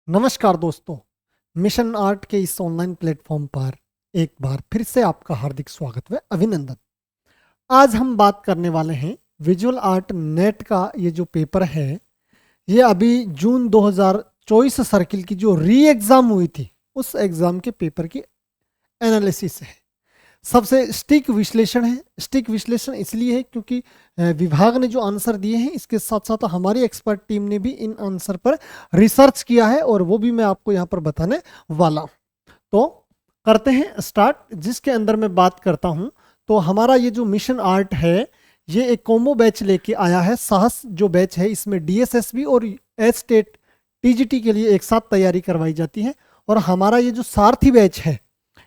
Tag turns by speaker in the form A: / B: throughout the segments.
A: नमस्कार दोस्तों, mission art के इस ऑनलाइन प्लेटफॉर्म पर एक बार फिर से आपका हार्दिक स्वागत व अभिनंदन। आज हम बात करने वाले हैं विजुअल आर्ट नेट का ये जो पेपर है, ये अभी जून 2024 सर्किल की जो री एग्ज़ाम हुई थी, उस एग्ज़ाम के पेपर की एनालिसिस है। सबसे स्टिक विश्लेषण है। स्टिक विश्लेषण इसलिए है क्योंकि विभाग ने जो आंसर दिए हैं, इसके साथ साथ हमारी एक्सपर्ट टीम ने भी इन आंसर पर रिसर्च किया है और वो भी मैं आपको यहाँ पर बताने वाला हूँ। तो करते हैं स्टार्ट, जिसके अंदर मैं बात करता हूँ। तो हमारा ये जो मिशन आर्ट है, ये एक कॉम्बो बैच लेके आया है। साहस जो बैच है, इसमें डीएसएसबी और एच टेट टीजीटी के लिए एक साथ तैयारी करवाई जाती है। और हमारा ये जो सारथी बैच है,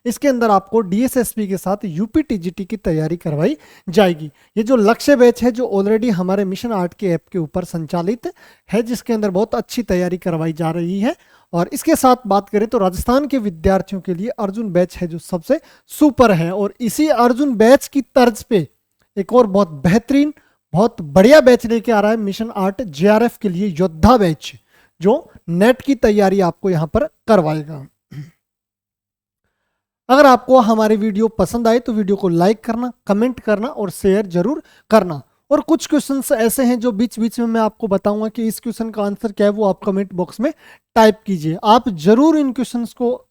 A: इसके अंदर आपको डीएसएसपी के साथ यूपी टीजीटी की तैयारी करवाई जाएगी। ये जो लक्ष्य बैच है, जो ऑलरेडी हमारे मिशन आर्ट के ऐप के ऊपर संचालित है, जिसके अंदर बहुत अच्छी तैयारी करवाई जा रही है। और इसके साथ बात करें तो राजस्थान के विद्यार्थियों के लिए अर्जुन बैच है जो सबसे सुपर है। और इसी अर्जुन बैच की तर्ज पे एक और बहुत बेहतरीन, बहुत बढ़िया बैच लेके आ रहा है मिशन आर्ट जेआरएफ के लिए योद्धा बैच, जो नेट की तैयारी आपको यहाँ पर करवाएगा। अगर आपको हमारी वीडियो पसंद आए तो वीडियो को लाइक करना, कमेंट करना और शेयर जरूर करना। और कुछ क्वेश्चंस ऐसे हैं जो बीच बीच में मैं आपको बताऊंगा कि इस क्वेश्चन का आंसर क्या है, वो आप कमेंट बॉक्स में टाइप कीजिए। आप जरूर इन क्वेश्चंस को,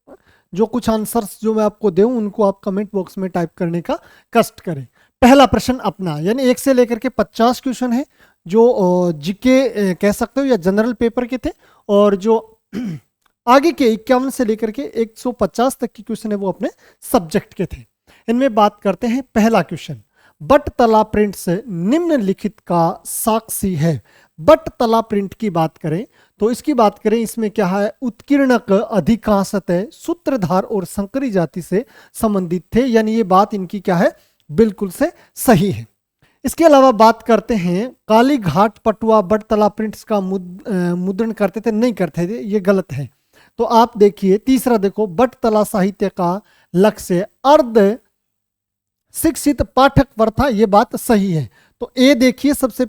A: जो कुछ आंसर्स जो मैं आपको दूं, उनको आप कमेंट बॉक्स में टाइप करने का कष्ट करें। पहला प्रश्न अपना, यानी 1 से लेकर के 50 क्वेश्चन है, जो जीके कह सकते हो या जनरल पेपर के थे। और जो आगे के 51 से लेकर के 150 तक की क्वेश्चन है, वो अपने सब्जेक्ट के थे। इनमें बात करते हैं। पहला क्वेश्चन, बटतला प्रिंट्स निम्नलिखित का साक्षी है। बटतला प्रिंट की बात करें तो इसकी बात करें, इसमें क्या है, उत्कीर्णक अधिकांशतः सूत्रधार और संकरी जाति से संबंधित थे। यानी ये बात इनकी क्या है, बिल्कुल से सही है। इसके अलावा बात करते हैं, काली घाट पटुआ बटतला प्रिंट्स का मुद्रण करते थे, नहीं करते थे, ये गलत है। तो आप देखिए तीसरा, देखो, बटतला साहित्य का लक्ष्य अर्ध शिक्षित पाठक वर्ग था, ये बात सही है। तो ए देखिए, सबसे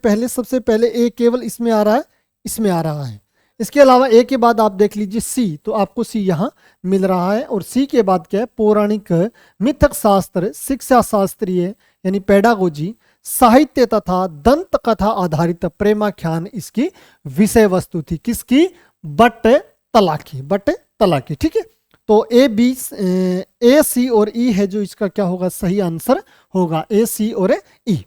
A: पहले ए केवल इसमें आ रहा है, इसमें आ रहा है। इसके अलावा ए के बाद आप देख लीजिए सी, तो आपको सी यहां मिल रहा है। और सी के बाद क्या है, पौराणिक मिथक शास्त्र, शिक्षा शास्त्रीय यानी पेडागोजी, साहित्य तथा दंत कथा आधारित प्रेमाख्यान इसकी विषय वस्तु थी। किसकी? But Talaki, but Talaki. ठीक है, तो ए बी ए सी और ई है जो इसका क्या होगा, सही आंसर होगा ए सी और ई।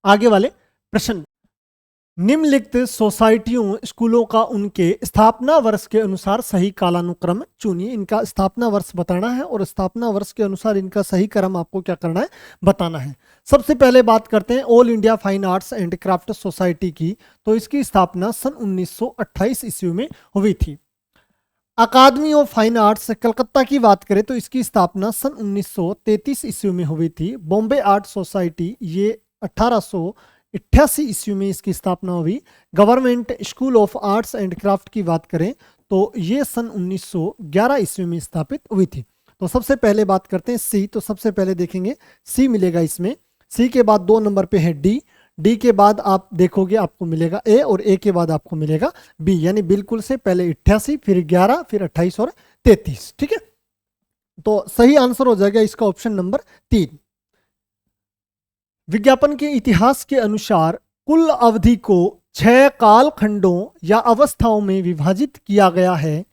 A: आगे वाले प्रश्न, निम्नलिखित सोसाइटियों स्कूलों का उनके स्थापना वर्ष के अनुसार सही कालानुक्रम चुनिए। इनका स्थापना वर्ष बताना है और स्थापना वर्ष के अनुसार इनका सही क्रम आपको क्या करना है, बताना है। सबसे पहले बात करते हैं all India fine arts and craft society की। तो इसकी स्थापना सन 1928 ईस्वी में हुई थी। अकादमी ऑफ फाइन आर्ट्स कलकत्ता की बात करें तो इसकी स्थापना सन 1933 ईस्वी में हुई थी। बॉम्बे आर्ट सोसाइटी, ये 1888 ईस्वी में इसकी स्थापना हुई। Government school of arts and craft की बात करें तो ये सन 1911 ईस्वी में स्थापित हुई थी। तो सबसे पहले बात करते हैं सी। तो सबसे पहले देखेंगे सी मिलेगा इसमें। सी के बाद 2 नंबर पे है डी। डी के बाद आप देखोगे आपको मिलेगा ए, और ए के बाद आपको मिलेगा बी। यानी बिल्कुल से पहले 88, फिर 11, फिर 28 और 33। ठीक है, तो सही आंसर हो जाएगा इसका ऑप्शन नंबर 3। विज्ञापन के इतिहास के अनुसार कुल अवधि को 6 कालखंडों या अवस्थाओं में विभाजित किया गया है।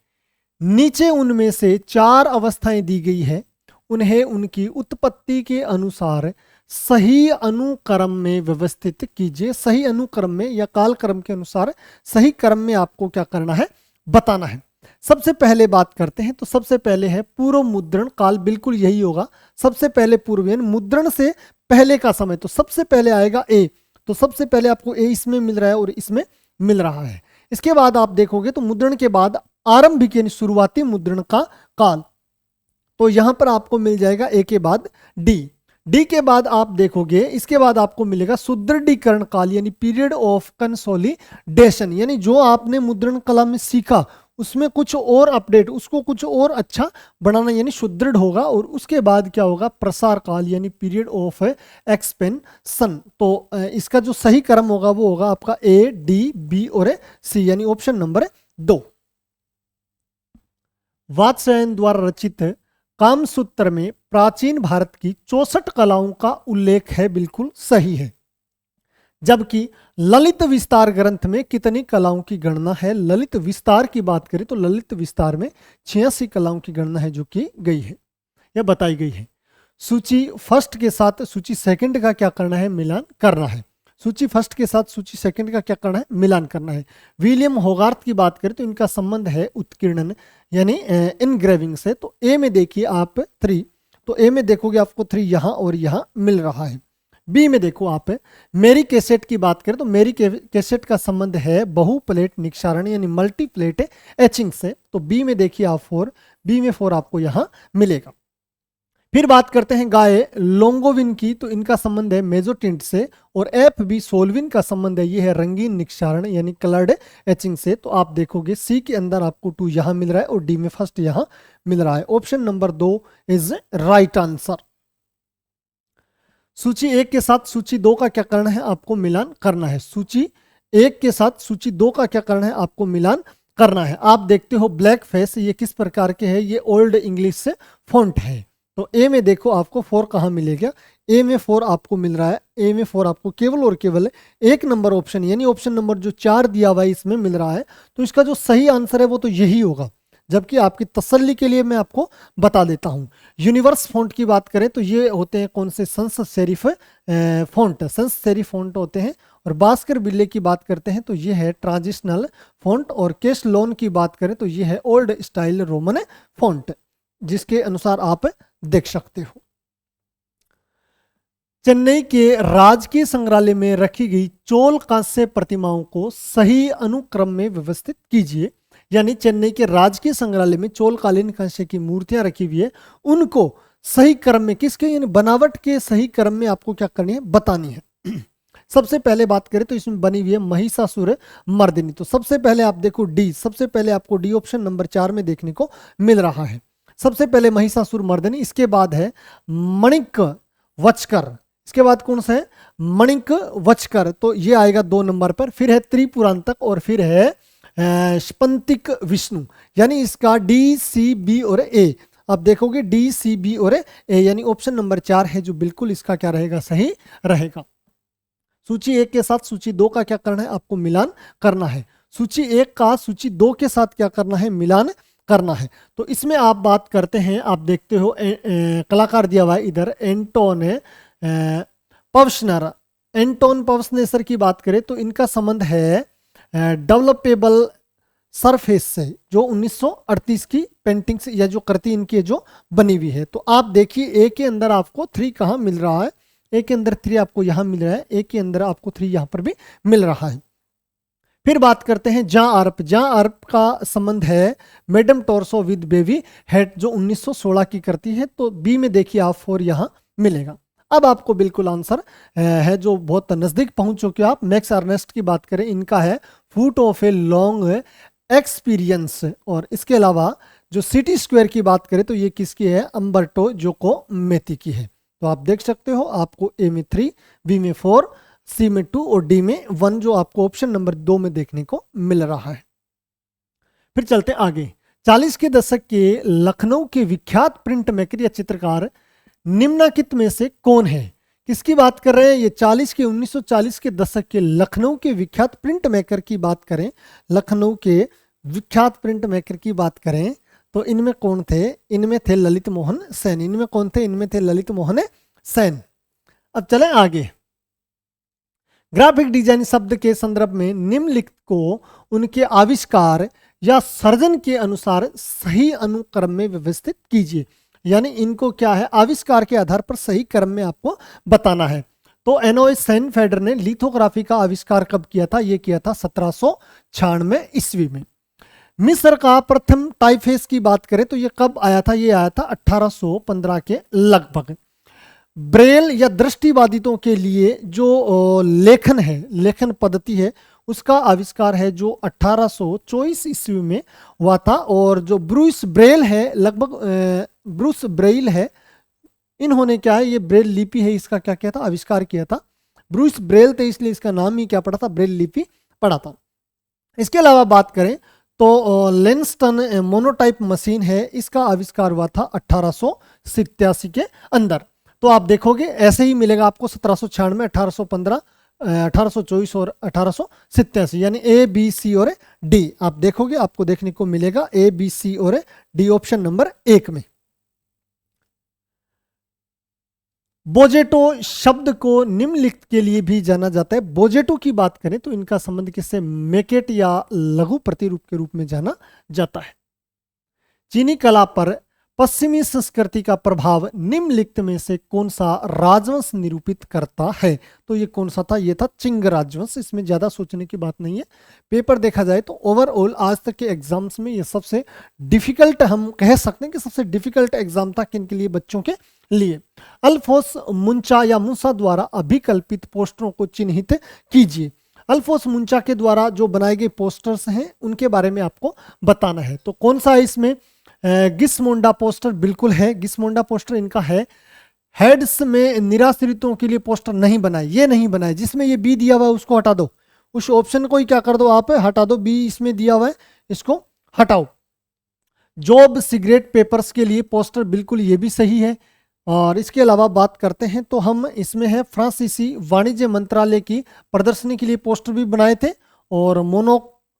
A: नीचे उनमें से 4 अवस्थाएं दी गई है। उन्हें उनकी उत्पत्ति के अनुसार सही अनुक्रम में व्यवस्थित कीजिए। सही अनुक्रम में या कालक्रम के अनुसार सही क्रम में आपको क्या करना है, बताना है। सबसे पहले बात करते हैं, तो सबसे पहले है पूर्व मुद्रण काल, बिल्कुल यही होगा। सबसे पहले पूर्व यानी मुद्रण से पहले का समय, तो सबसे पहले आएगा ए। तो सबसे पहले आपको ए इसमें मिल रहा है और इसमें मिल रहा है। इसके बाद आप देखोगे तो मुद्रण के बाद आरंभिक यानी शुरुआती मुद्रण का काल, तो यहां पर आपको मिल जाएगा ए के बाद डी। डी के बाद आप देखोगे, इसके बाद आपको मिलेगा सुदृढ़ीकरण काल यानी पीरियड ऑफ कंसोलिडेशन। यानी जो आपने मुद्रण कला में सीखा उसमें कुछ और अपडेट, उसको कुछ और अच्छा बनाना, यानी सुदृढ़ होगा। और उसके बाद क्या होगा, प्रसार काल यानी पीरियड ऑफ एक्सपेंशन। तो इसका जो सही क्रम होगा वो होगा आपका ए, डी, बी और सी, यानी ऑप्शन नंबर 2। वात्स्यायन द्वारा रचित कामसूत्र में प्राचीन भारत की 64 कलाओं का उल्लेख है, बिल्कुल सही है। जबकि ललित विस्तार ग्रंथ में कितनी कलाओं की गणना है? ललित विस्तार की बात करें तो ललित विस्तार में 86 कलाओं की गणना है जो की गई है या बताई गई है। सूची फर्स्ट के साथ सूची सेकंड का क्या करना है? मिलान करना है। सूची फर्स्ट के साथ सूची सेकंड का क्या करना है? मिलान करना है। विलियम होगार्थ की बात करें तो इनका संबंध है उत्कीर्णन यानी इनग्रेविंग से। तो ए में देखिए आप 3, तो ए में देखोगे आपको 3 यहाँ और यहाँ मिल रहा है। बी में देखो आप मेरी कैसेट की बात करें तो मेरी कैसेट का संबंध है बहु प्लेट निक्षारण यानी मल्टी प्लेट एचिंग से। तो बी में देखिए आप 4, बी में 4 आपको यहाँ मिलेगा। फिर बात करते हैं गाय लोंगोविन की, तो इनका संबंध है मेजोटिंट से। और एफ बी सोलविन का संबंध है ये है रंगीन निक्षारण यानी कलर्ड एचिंग से। तो आप देखोगे सी के अंदर आपको 2 यहाँ मिल रहा है और डी में फर्स्ट यहाँ मिल रहा है। Option number 2 is right answer. सूची 1 के साथ सूची 2 का क्या करना है? आपको मिलान करना है। सूची 1 के साथ सूची 2 का क्या करना है? आपको मिलान करना है। आप देखते हो ब्लैक फेस, ये किस प्रकार के है? ये ओल्ड इंग्लिश से फॉन्ट है। तो ए में देखो आपको 4 कहाँ मिलेगा? ए में 4 आपको मिल रहा है। ए में 4 आपको केवल और केवल 1 नंबर ऑप्शन यानी ऑप्शन नंबर जो 4 दिया हुआ है इसमें मिल रहा है। तो इसका जो सही आंसर है वो तो यही होगा। जबकि आपकी तसल्ली के लिए मैं आपको बता देता हूं, यूनिवर्स फॉन्ट की बात करें तो ये होते हैं कौन से? Sans serif font, sans serif font होते हैं। और बास्कर बिल्ले की बात करते हैं तो ये है ट्रांजिशनल फॉन्ट। और केश लोन की बात करें तो ये है ओल्ड स्टाइल रोमन फॉन्ट, जिसके अनुसार आप देख सकते हो। चेन्नई के राजकीय संग्रहालय में रखी गई चोल कांस्य प्रतिमाओं को सही अनुक्रम में व्यवस्थित कीजिए। यानी चेन्नई के राजकीय संग्रहालय में चोलकालीन कांस्य की मूर्तियां रखी हुई है, उनको सही क्रम में, किसके यानी बनावट के सही क्रम में आपको क्या करनी है? बतानी है। सबसे पहले बात करें तो इसमें बनी हुई है महिषासुर मर्दिनी। तो सबसे पहले आप देखो डी, सबसे पहले आपको डी ऑप्शन नंबर 4 में देखने को मिल रहा है। सबसे पहले महिषासुर मर्दिनी, इसके बाद है मणिक वचकर, इसके बाद कौन सा है? मणिक वचकर, तो ये आएगा 2 नंबर पर। फिर है त्रिपुरांतक और फिर है स्पंतिक विष्णु, यानी इसका डी सी बी और ए। आप देखोगे डी सी बी और ए, यानी ऑप्शन नंबर 4 है जो बिल्कुल इसका क्या रहेगा? सही रहेगा। सूची 1 के साथ सूची 2 का क्या करना है? आपको मिलान करना है। सूची 1 का सूची 2 के साथ क्या करना है? मिलान करना है। तो इसमें आप बात करते हैं, आप देखते हो कलाकार दिया हुआ है इधर एंटोन पवस्नर। एंटोन पवस्नेसर की बात करें तो इनका संबंध है डेवलपेबल सरफेस से, जो 1938 की पेंटिंग्स या जो कृति इनकी जो बनी हुई है। तो आप देखिए ए के अंदर आपको 3 कहाँ मिल रहा है? ए के अंदर 3 आपको यहाँ मिल रहा है, ए के अंदर आपको 3 यहाँ पर भी मिल रहा है। फिर बात करते हैं जा आर्प। जा आर्प का संबंध है मैडम टोरसो विद बेबी हेड, जो 1916 की करती है। तो बी में देखिए आप 4 यहाँ मिलेगा। अब आपको बिल्कुल आंसर है जो बहुत नजदीक पहुंच चुके आप। मैक्स अर्नेस्ट की बात करें, इनका है फूट ऑफ ए लॉन्ग एक्सपीरियंस। और इसके अलावा जो सिटी स्क्वायर की बात करें तो ये किसकी है? अम्बर्टो जोको मेती की है। तो आप देख सकते हो आपको ए में 3, बी में 4, सी में 2 और डी में 1 जो आपको ऑप्शन नंबर 2 में देखने को मिल रहा है। फिर चलते आगे। 40 के दशक के लखनऊ के विख्यात प्रिंट मेकर या चित्रकार निम्नलिखित में से कौन है? किसकी बात कर रहे हैं? ये 1940 के दशक के लखनऊ के विख्यात प्रिंट मेकर की बात करें, लखनऊ के विख्यात प्रिंट मेकर की बात करें तो इनमें कौन थे? इनमें थे ललित मोहन सेन। इनमें कौन थे? इनमें थे ललित मोहन सेन। अब चलें आगे। ग्राफिक डिजाइन शब्द के संदर्भ में निम्नलिखित को उनके आविष्कार या सर्जन के अनुसार सही अनुक्रम में व्यवस्थित कीजिए। यानी इनको क्या है? आविष्कार के आधार पर सही क्रम में आपको बताना है। तो एनोए सेनफेडर ने लिथोग्राफी का आविष्कार कब किया था? ये किया था 1796 ईस्वी में। मिस्र का प्रथम टाइपफेस की बात करें तो ये कब आया था? ये आया था 1815 के लगभग। ब्रेल या दृष्टिबाधितों के लिए जो लेखन है, लेखन पद्धति है, उसका आविष्कार है जो 1824 ईस्वी में हुआ था। और जो ब्रूस ब्रेल है, लगभग ब्रूस ब्रेल है, इन्होंने क्या है? ये ब्रेल लिपि है, इसका क्या किया था? आविष्कार किया था। ब्रूस ब्रेल थे इसलिए इसका नाम ही क्या पड़ा था? ब्रेल लिपि पड़ा था। इसके अलावा बात करें तो लेंसटन मोनोटाइप मशीन है, इसका आविष्कार हुआ था 1887 के अंदर। तो आप देखोगे ऐसे ही मिलेगा आपको 1796, 1815, 1824 और 1887, यानी ए बी सी और डी आप देखोगे, आपको देखने को मिलेगा ए बी सी और डी ऑप्शन नंबर 1 में। बोजेटो शब्द को निम्नलिखित के लिए भी जाना जाता है। बोजेटो की बात करें तो इनका संबंध किससे, मेकेट या लघु प्रतिरूप के रूप में जाना जाता है। चीनी कला पर पश्चिमी संस्कृति का प्रभाव निम्नलिखित में से कौन सा राजवंश निरूपित करता है? तो ये कौन सा था, ये था चिंग राजवंश। इसमें ज्यादा सोचने की बात नहीं है। पेपर देखा जाए तो ओवरऑल आज तक के एग्जाम्स में ये सबसे डिफिकल्ट, हम कह सकते हैं कि सबसे डिफिकल्ट एग्जाम था किन के लिए, बच्चों के लिए। अल्फोंस मुंचा या मूसा द्वारा अभिकल्पित पोस्टरों को चिन्हित कीजिए। अल्फोंस मुंचा के द्वारा जो बनाए गए पोस्टर्स हैं उनके बारे में आपको बताना है। तो कौन सा है इसमें, गिसमोंडा पोस्टर बिल्कुल है, गिसमोंडा पोस्टर इनका है। हेड्स में निराश्रितों के लिए पोस्टर नहीं बनाए, ये नहीं बनाए, जिसमें ये बी दिया हुआ है उसको हटा दो, उस ऑप्शन को ही क्या कर दो आप, हटा दो, बी इसमें दिया हुआ है इसको हटाओ। जॉब सिगरेट पेपर्स के लिए पोस्टर बिल्कुल ये भी सही है। और इसके अलावा बात करते हैं तो हम इसमें है फ्रांसीसी वाणिज्य मंत्रालय की प्रदर्शनी के लिए पोस्टर भी बनाए थे। और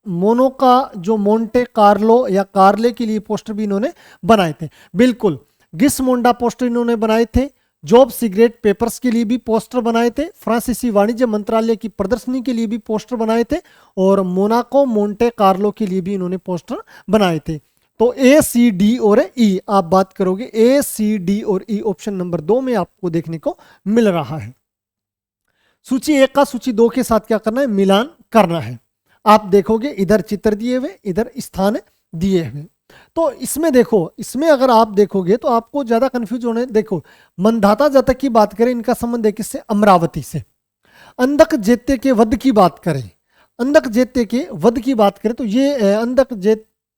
A: मोनो का जो मोंटे कार्लो या कार्ले के लिए पोस्टर भी इन्होंने बनाए थे। बिल्कुल गिसमोंडा पोस्टर इन्होंने बनाए थे। जॉब सिगरेट पेपर्स के लिए भी पोस्टर बनाए थे। फ्रांसीसी वाणिज्य मंत्रालय की प्रदर्शनी के लिए भी पोस्टर बनाए थे। और मोनाको मोंटे कार्लो के लिए भी इन्होंने पोस्टर बनाए थे। तो ए सी डी और ई आप बात करोगे, ए सी डी और ई ऑप्शन नंबर 2 में आपको देखने को मिल रहा है। सूची 1 का सूची 2 के साथ क्या करना है, मिलान करना है। आप देखोगे इधर चित्र दिए हुए, इधर स्थान दिए हुए। तो इसमें देखो, इसमें अगर आप देखोगे तो आपको ज्यादा कंफ्यूज होने, देखो मंधाता जातक की बात करें, इनका संबंध है किससे, अमरावती से। अंधक जेत्य के वध की बात करें, अंधक जेत्य के वध की बात करें तो ये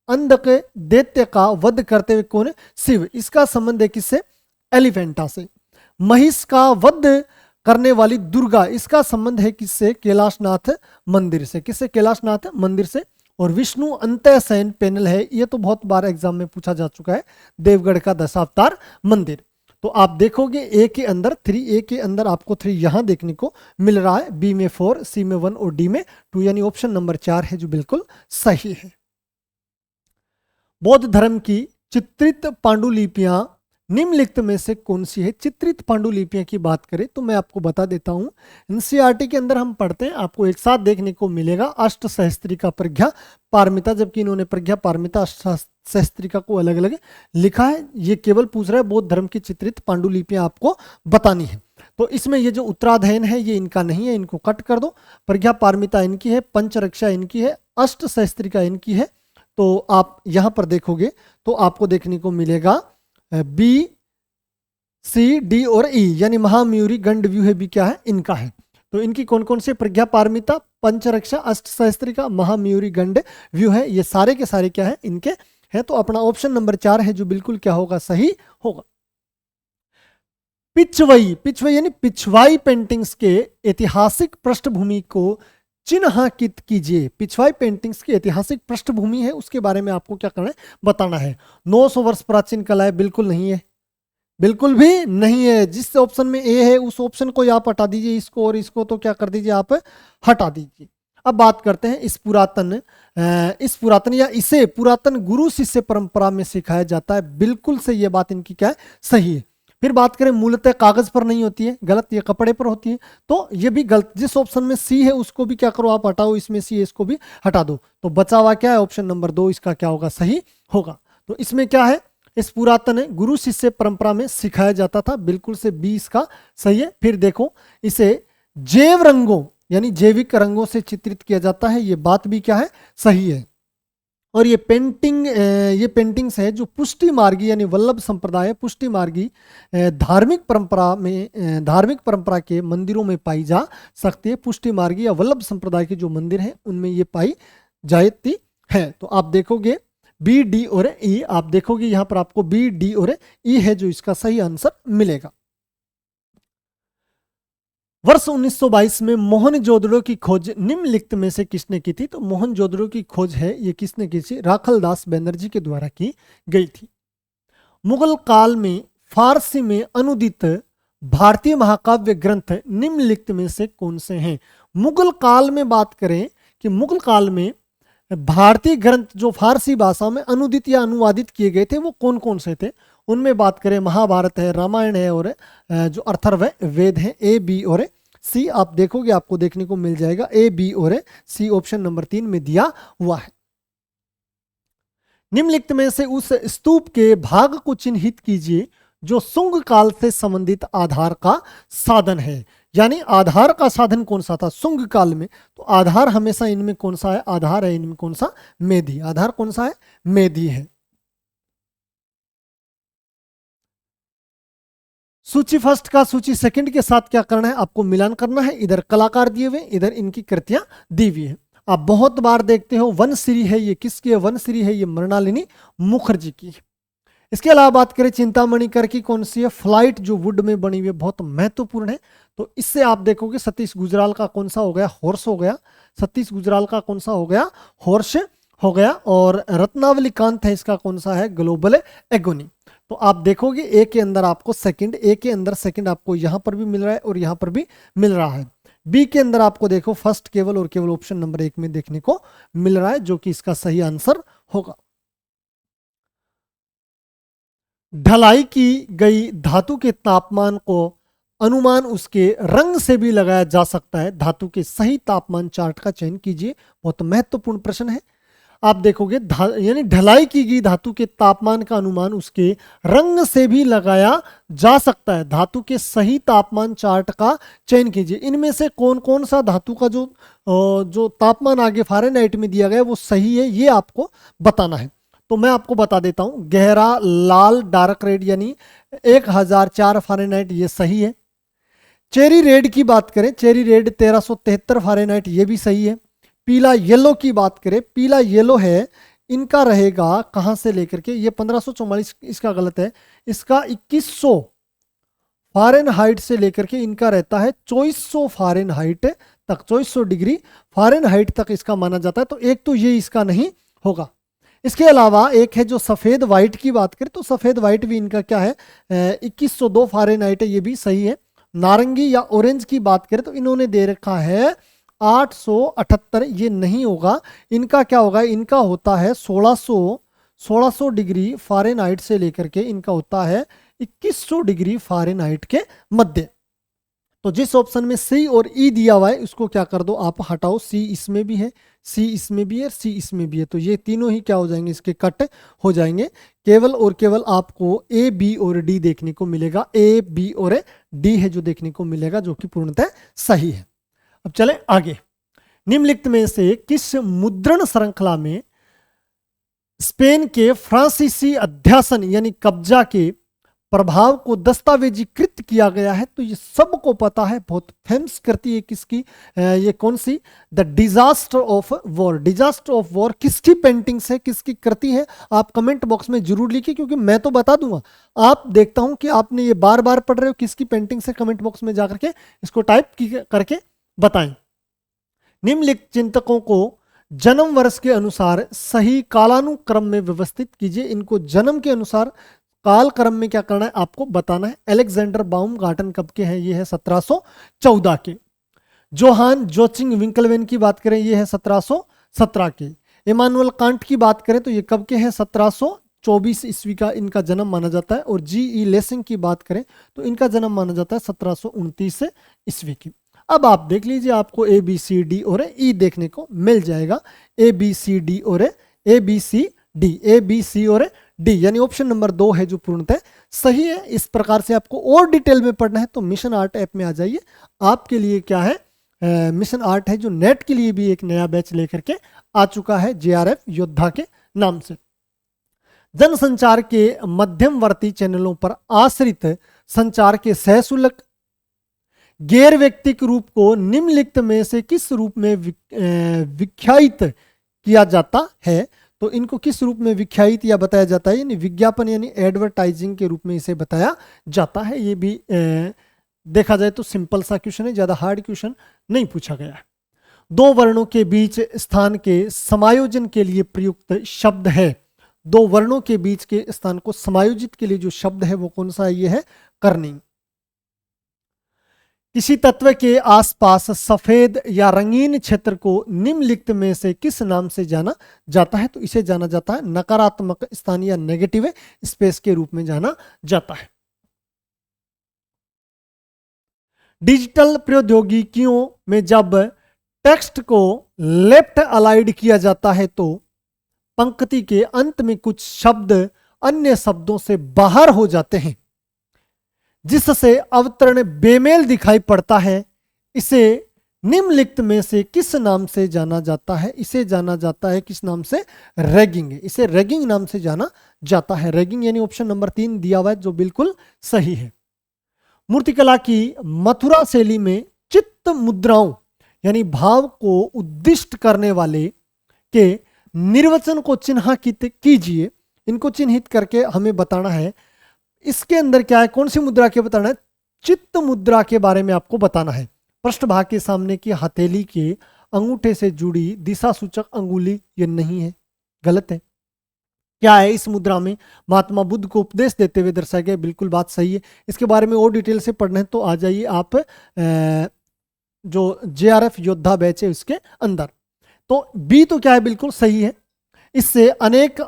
A: अंधक दैत्य का वध करते हुए कौन है, शिव। इसका संबंध है किससे, एलिफेंटा से। महिष का वध करने वाली दुर्गा, इसका संबंध है किससे, कैलाशनाथ मंदिर से। किससे, कैलाशनाथ मंदिर से। और विष्णु अंतःशयन पैनल है, ये तो बहुत बार एग्जाम में पूछा जा चुका है, देवगढ़ का दशावतार मंदिर। तो आप देखोगे ए के अंदर 3, ए के अंदर आपको 3 यहां देखने को मिल रहा है, बी में 4, सी में 1 और डी में 2, यानी ऑप्शन नंबर 4 है जो बिल्कुल सही है। बौद्ध धर्म की चित्रित पांडुलिपियां निम्नलिखित में से कौन सी है। चित्रित पांडुलिपियां की बात करें तो मैं आपको बता देता हूं, एनसीईआरटी के अंदर हम पढ़ते हैं, आपको एक साथ देखने को मिलेगा अष्ट सहस्त्रिका, प्रज्ञा पारमिता, जबकि इन्होंने प्रज्ञा पारमिता अष्ट सहस्त्रिका को अलग अलग लिखा है। ये केवल पूछ रहा है बौद्ध धर्म की चित्रित पांडुलिपियां आपको बतानी है। तो इसमें ये जो उत्तराधयन है ये इनका नहीं है, इनको कट कर दो। प्रज्ञा पारमिता इनकी है, पंचरक्षा इनकी है, अष्ट सहस्त्रिका इनकी है। तो आप यहां पर देखोगे तो आपको देखने को मिलेगा बी सी डी और ई, यानी महामयूरी गंड व्यू है, भी क्या है, इनका है। तो इनकी कौन कौन से, प्रज्ञा पारमिता, पंचरक्षा, अष्ट सहस्त्रिका, महामयूरी गंड व्यू है, ये सारे के सारे क्या है, इनके हैं। तो अपना ऑप्शन नंबर 4 है जो बिल्कुल क्या होगा, सही होगा। पिछवई यानी पिछवाई पेंटिंग्स के ऐतिहासिक पृष्ठभूमि को चिन्हांकित कीजिए। पिछवाई पेंटिंग्स की ऐतिहासिक पृष्ठभूमि है, उसके बारे में आपको क्या करना है, बताना है। 900 वर्ष प्राचीन कला है, बिल्कुल नहीं है, बिल्कुल भी नहीं है। जिस ऑप्शन में ए है उस ऑप्शन को आप हटा दीजिए, इसको और इसको तो क्या कर दीजिए, आप हटा दीजिए। अब बात करते हैं इस पुरातन या इसे पुरातन गुरु शिष्य परंपरा में सिखाया जाता है। बिल्कुल से ये बात इनकी क्या है, सही है। फिर बात करें मूलतः कागज पर नहीं होती है, गलत, ये कपड़े पर होती है, तो ये भी गलत। जिस ऑप्शन में सी है उसको भी क्या करो, आप हटाओ, इसमें सी है इसको भी हटा दो। तो बचा हुआ क्या है, ऑप्शन नंबर 2 इसका क्या होगा, सही होगा। तो इसमें क्या है, इस पुरातन गुरु शिष्य परंपरा में सिखाया जाता था, बिल्कुल से बी इसका सही है। फिर देखो इसे जैव रंगों यानी जैविक रंगों से चित्रित किया जाता है, ये बात भी क्या है, सही है। और ये पेंटिंग्स है जो पुष्टि मार्गी यानी वल्लभ संप्रदाय, पुष्टि मार्गी धार्मिक परंपरा के मंदिरों में पाई जा सकती है। पुष्टि मार्गी या वल्लभ संप्रदाय के जो मंदिर हैं उनमें ये पाई जाती है। तो आप देखोगे बी डी और ई, आप देखोगे यहां पर आपको बी डी और ई है जो इसका सही आंसर मिलेगा। वर्ष 1922 में मोहनजोदड़ो की खोज निम्नलिखित में से किसने की थी? तो मोहनजोदड़ो की खोज है ये किसने की थी? राखलदास बनर्जी के द्वारा की गई थी। मुगल काल में फारसी में अनुदित भारतीय महाकाव्य ग्रंथ निम्नलिखित में से कौन से हैं? मुगल काल में बात करें कि मुगल काल में भारतीय ग्रंथ जो फारसी भाषा में अनुदित या अनुवादित किए गए थे वो कौन कौन से थे? उनमें बात करें महाभारत है, रामायण है और जो अथर्व वेद है, ए बी और सी। आप देखोगे आपको देखने को मिल जाएगा ए बी और सी ऑप्शन नंबर 3 में दिया हुआ है। निम्नलिखित में से उस स्तूप के भाग को चिन्हित कीजिए जो सुंग काल से संबंधित आधार का साधन है। यानी आधार का साधन कौन सा था सुंग काल में? तो आधार हमेशा इनमें कौन सा है? आधार है इनमें कौन सा? मेधी। आधार कौन सा है? मेधी है। सूची फर्स्ट का सूची सेकंड के साथ क्या करना है? आपको मिलान करना है। इधर कलाकार दिए हुए, इधर इनकी कृतियां दी हुई है। आप बहुत बार देखते हो वन श्री है, ये किसकी है? वन श्री है ये मृणालिनी मुखर्जी की। इसके अलावा बात करें चिंतामणि कर की कौन सी है? फ्लाइट जो वुड में बनी हुई है, बहुत महत्वपूर्ण है। तो इससे आप देखोगे सतीश गुजराल का कौन सा हो गया? हॉर्स हो गया। सतीश गुजराल का कौन सा हो गया? हॉर्स हो गया। और रत्नावली कांत है, इसका कौन सा है? Global agony. तो आप देखोगे ए के अंदर आपको सेकंड, ए के अंदर सेकंड आपको यहां पर भी मिल रहा है और यहां पर भी मिल रहा है। बी के अंदर आपको देखो फर्स्ट केवल और केवल ऑप्शन नंबर 1 में देखने को मिल रहा है, जो कि इसका सही आंसर होगा। ढलाई की गई धातु के तापमान को अनुमान उसके रंग से भी लगाया जा सकता है। धातु के सही तापमान चार्ट का चयन कीजिए। बहुत महत्वपूर्ण प्रश्न है। आप देखोगे यानी ढलाई की गई धातु के तापमान का अनुमान उसके रंग से भी लगाया जा सकता है। धातु के सही तापमान चार्ट का चयन कीजिए। इनमें से कौन कौन सा धातु का जो तापमान आगे फ़ारेनहाइट में दिया गया है वो सही है, ये आपको बताना है। तो मैं आपको बता देता हूं, गहरा लाल डार्क रेड यानी 1004 फ़ारेनहाइट ये सही है। चेरी रेड की बात करें, चेरी रेड 1373 फ़ारेनहाइट ये भी सही है। पीला येलो की बात करें, पीला येलो है, इनका रहेगा कहां से लेकर के? ये 1544 इसका गलत है। इसका 2100 फ़ारेनहाइट से लेकर के इनका रहता है 2400 फ़ारेनहाइट तक, 2400 डिग्री फ़ारेनहाइट तक इसका माना जाता है। तो एक तो ये इसका नहीं होगा। इसके अलावा एक है जो सफ़ेद वाइट की बात करें, तो सफ़ेद वाइट भी इनका क्या है? 2102 फ़ारेनहाइट है, ये भी सही है। नारंगी या ऑरेंज की बात करें तो इन्होंने दे रखा है 878, ये नहीं होगा। इनका क्या होगा? इनका होता है 1600 डिग्री फ़ारेनहाइट से लेकर के इनका होता है 2100 डिग्री फ़ारेनहाइट के मध्य। तो जिस ऑप्शन में सी और ई दिया हुआ है उसको क्या कर दो आप? हटाओ। सी इसमें भी है, सी इसमें भी है, सी इसमें भी है। तो ये तीनों ही क्या हो जाएंगे? इसके कट हो जाएंगे। केवल और केवल आपको ए बी और डी देखने को मिलेगा। ए बी और डी है जो देखने को मिलेगा, जो कि पूर्णतः सही है। अब चलें आगे। निम्नलिखित में से किस मुद्रण श्रृंखला में स्पेन के फ्रांसीसी अध्यासन यानी कब्जा के प्रभाव को दस्तावेजीकृत किया गया है? तो ये सबको पता है, बहुत फेमस करती है किसकी? ये कौन सी? The disaster of war. Disaster of war किसकी पेंटिंग से, किसकी कृति है? आप कमेंट बॉक्स में जरूर लिखिए, क्योंकि मैं तो बता दूंगा। आप देखता हूं कि आपने ये बार बार पढ़ रहे हो, किसकी पेंटिंग से? कमेंट बॉक्स में जाकर के इसको टाइप करके बताएं। निम्नलिखित चिंतकों को जन्म वर्ष के अनुसार सही कालानुक्रम में व्यवस्थित कीजिए। इनको जन्म के अनुसार काल क्रम में क्या करना है आपको बताना है। अलेक्जेंडर बाउमगार्टन कब के हैं? ये है 1714 के। जोहान जोचिंग विंकलवेन की बात करें, ये है 1717 के। इमानुअल कांट की बात करें तो ये कब के हैं? 1724 ईस्वी का इनका जन्म माना जाता है। और जी ई लेसिंग की बात करें तो इनका जन्म माना जाता है 1729 ईस्वी की। अब आप देख लीजिए, आपको ए बी सी डी और ई देखने को मिल जाएगा। ए बी सी डी और A B C D, A B C और डी, यानी ऑप्शन नंबर 2 है जो पूर्णतः सही है। इस प्रकार से आपको और डिटेल में पढ़ना है तो मिशन आर्ट ऐप में आ जाइए। आपके लिए क्या है? मिशन आर्ट है जो नेट के लिए भी एक नया बैच लेकर के आ चुका है, जेआरएफ योद्धा के नाम से। जनसंचार के मध्यमवर्ती चैनलों पर आश्रित संचार के सहशुल्क गैर व्यक्तिक रूप को निम्नलिखित में से किस रूप में विख्यात किया जाता है? तो इनको किस रूप में विख्यात या बताया जाता है? यानी विज्ञापन यानी एडवर्टाइजिंग के रूप में इसे बताया जाता है। ये भी देखा जाए तो सिंपल सा क्वेश्चन है, ज्यादा हार्ड क्वेश्चन नहीं पूछा गया है। दो वर्णों के बीच स्थान के समायोजन के लिए प्रयुक्त शब्द है। दो वर्णों के बीच के स्थान को समायोजित के लिए जो शब्द है वो कौन सा है? ये है कर्निंग। किसी तत्व के आसपास सफेद या रंगीन क्षेत्र को निम्नलिखित में से किस नाम से जाना जाता है? तो इसे जाना जाता है नकारात्मक स्थान या नेगेटिव स्पेस के रूप में जाना जाता है। डिजिटल प्रौद्योगिकियों में जब टेक्स्ट को लेफ्ट अलाइड किया जाता है तो पंक्ति के अंत में कुछ शब्द अन्य शब्दों से बाहर हो जाते हैं, जिससे अवतरण बेमेल दिखाई पड़ता है। इसे निम्नलिखित में से किस नाम से जाना जाता है? इसे जाना जाता है किस नाम से? रैगिंग। इसे रैगिंग नाम से जाना जाता है। रैगिंग यानी ऑप्शन नंबर 3 दिया हुआ है जो बिल्कुल सही है। मूर्तिकला की मथुरा शैली में चित्त मुद्राओं यानी भाव को उद्दिष्ट करने वाले के निर्वचन को चिन्हित कीजिए। इनको चिन्हित करके हमें बताना है इसके अंदर क्या है, कौन सी मुद्रा के बताना है? चित्त मुद्रा के बारे में आपको बताना है। पृष्ठभाग के सामने की हथेली के अंगूठे से जुड़ी दिशा सूचक अंगुली ये नहीं है, गलत है। क्या है इस मुद्रा में? महात्मा बुद्ध को उपदेश देते हुए दर्शाया गया, बिल्कुल बात सही है। इसके बारे में और डिटेल से पढ़ना है तो आ जाइए आप जो JRF योद्धा बैच है उसके अंदर। तो बी तो क्या है? बिल्कुल सही है। इससे अनेक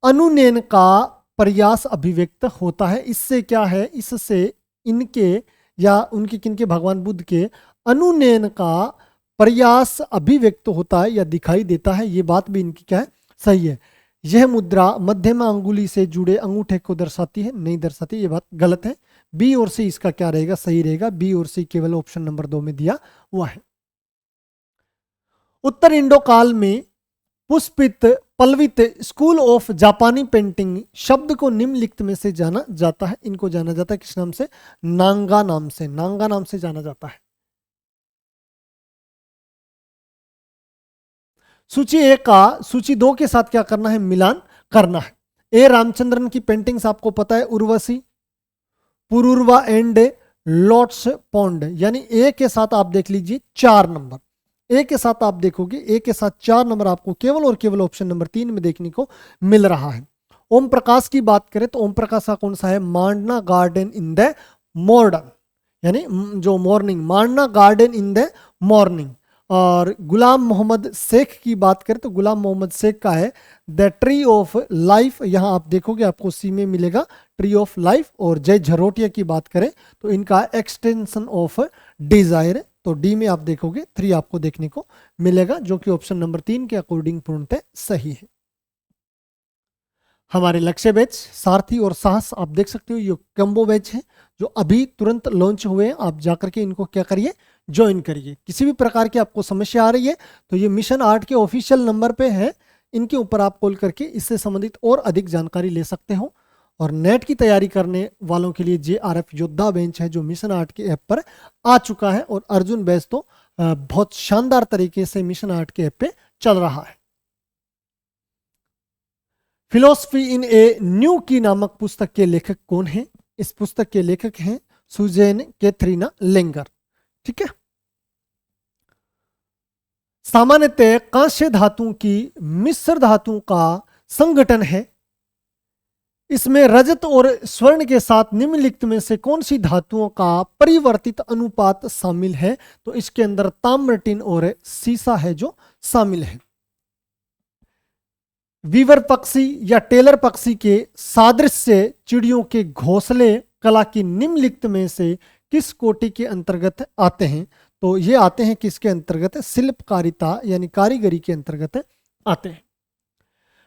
A: अनुनयन का प्रयास अभिव्यक्त होता है। इससे क्या है? इससे इनके या उनके किनके भगवान बुद्ध के अनुनयन का प्रयास अभिव्यक्त होता है या दिखाई देता है। ये बात भी इनकी क्या है? सही है। यह मुद्रा मध्यमा अंगुली से जुड़े अंगूठे को दर्शाती है, नहीं दर्शाती, ये बात गलत है। बी और सी इसका क्या रहेगा? सही रहेगा। बी और सी केवल ऑप्शन नंबर 2 में दिया हुआ है। उत्तर इंडो काल में पुष्पित पल्लवित स्कूल ऑफ जापानी पेंटिंग शब्द को निम्नलिखित में से जाना जाता है। इनको जाना जाता है किस नाम से? नांगा नाम से। नांगा नाम से जाना जाता है। सूची 1 का सूची 2 के साथ क्या करना है? मिलान करना है। ए रामचंद्रन की पेंटिंग्स आपको पता है, Urvashi, Pururava and lots pond, यानी ए के साथ आप देख लीजिए 4 नंबर। ए के साथ आप देखोगे, ए के साथ 4 नंबर आपको केवल और केवल ऑप्शन नंबर 3 में देखने को मिल रहा है। ओम प्रकाश की बात करें तो ओम प्रकाश का कौन सा है? मांडना गार्डन इन द मॉर्डन, यानी जो morning, Mandana garden in the morning. और गुलाम मोहम्मद शेख की बात करें तो गुलाम मोहम्मद शेख का है द ट्री ऑफ लाइफ। यहाँ आप देखोगे आपको सी में मिलेगा ट्री ऑफ लाइफ। और जय झरोटिया की बात करें तो इनका एक्सटेंशन ऑफ डिजायर। तो डी में आप देखोगे 3 आपको देखने को मिलेगा, जो कि ऑप्शन नंबर 3 के अकॉर्डिंग पूर्णतः सही है। हमारे लक्ष्य बैच सारथी और साहस आप देख सकते हो, ये कम्बो बैच है जो अभी तुरंत लॉन्च हुए हैं। आप जाकर के इनको क्या करिए? ज्वाइन करिए। किसी भी प्रकार की आपको समस्या आ रही है तो ये मिशन 8 के ऑफिशियल नंबर पे है, इनके ऊपर आप कॉल करके इससे संबंधित और अधिक जानकारी ले सकते हो। और नेट की तैयारी करने वालों के लिए JRF योद्धा बेंच है जो मिशन 8 के ऐप पर आ चुका है। और अर्जुन बैच तो बहुत शानदार तरीके से मिशन 8 के ऐप पे चल रहा है। फिलोसफी इन ए न्यू की नामक पुस्तक के लेखक कौन है? इस पुस्तक के लेखक हैं सुजेन कैथरीना लेंगर। ठीक है। सामान्यतः कांस्य धातु की मिश्र धातु का संगठन है। इसमें रजत और स्वर्ण के साथ निम्नलिखित में से कौन सी धातुओं का परिवर्तित अनुपात शामिल है? तो इसके अंदर ताम्र, टिन और सीसा है जो शामिल है। वीवर पक्षी या टेलर पक्षी के सादृश्य चिड़ियों के घोंसले कला की निम्नलिखित में से किस कोटि के अंतर्गत आते हैं? तो ये आते हैं किसके अंतर्गत? शिल्पकारिता यानी कारीगरी के अंतर्गत आते हैं।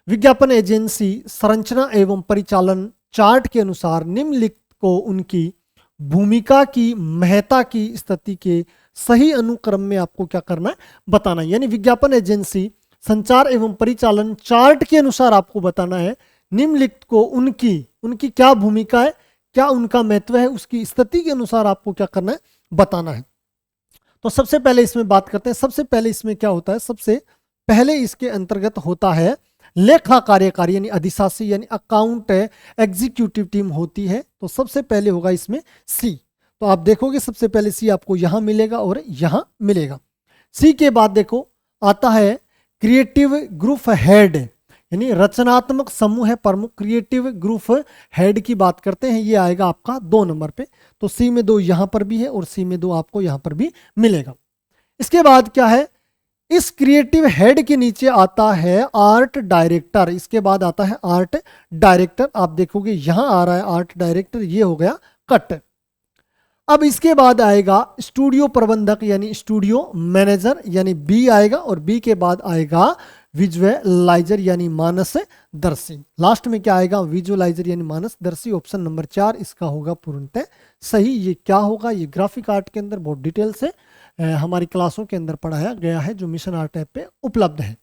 A: विज्ञापन एजेंसी संरचना एवं परिचालन चार्ट के अनुसार निम्नलिखित को उनकी भूमिका की महत्ता की स्थिति के सही अनुक्रम में आपको क्या करना है? बताना है। यानी विज्ञापन एजेंसी संचार एवं परिचालन चार्ट के अनुसार आपको बताना है निम्नलिखित को उनकी क्या भूमिका है, क्या उनका महत्व है, उसकी स्थिति के अनुसार आपको क्या करना है? बताना है। तो सबसे पहले इसमें बात करते हैं। सबसे पहले इसमें क्या होता है? सबसे पहले इसके अंतर्गत होता है लेखा कार्यकारी यानी अधिशासी यानी अकाउंट एग्जीक्यूटिव टीम होती है। तो सबसे पहले होगा इसमें सी। तो आप देखोगे सबसे पहले सी आपको यहां मिलेगा और यहां मिलेगा। सी के बाद देखो आता है क्रिएटिव ग्रुप हेड, यानी रचनात्मक समूह है प्रमुख। क्रिएटिव ग्रुप हेड की बात करते हैं, ये आएगा आपका 2 नंबर पे। तो सी में 2 यहां पर भी है और सी में 2 आपको यहां पर भी मिलेगा। इसके बाद क्या है, इस क्रिएटिव हेड के नीचे आता है आर्ट डायरेक्टर। इसके बाद आता है आर्ट डायरेक्टर। आप देखोगे यहां आ रहा है आर्ट डायरेक्टर, ये हो गया कट। अब इसके बाद आएगा स्टूडियो प्रबंधक यानी स्टूडियो मैनेजर, यानी बी आएगा। और बी के बाद आएगा विजुअलाइजर यानी मानस दर्शी। लास्ट में क्या आएगा, विजुअलाइजर यानी मानस दर्शी। ऑप्शन नंबर 4 इसका होगा पूर्णतः सही। ये क्या होगा, ये ग्राफिक आर्ट के अंदर बहुत डिटेल से हमारी क्लासों के अंदर पढ़ाया गया है, जो मिशन आर्ट ऐप पे उपलब्ध है।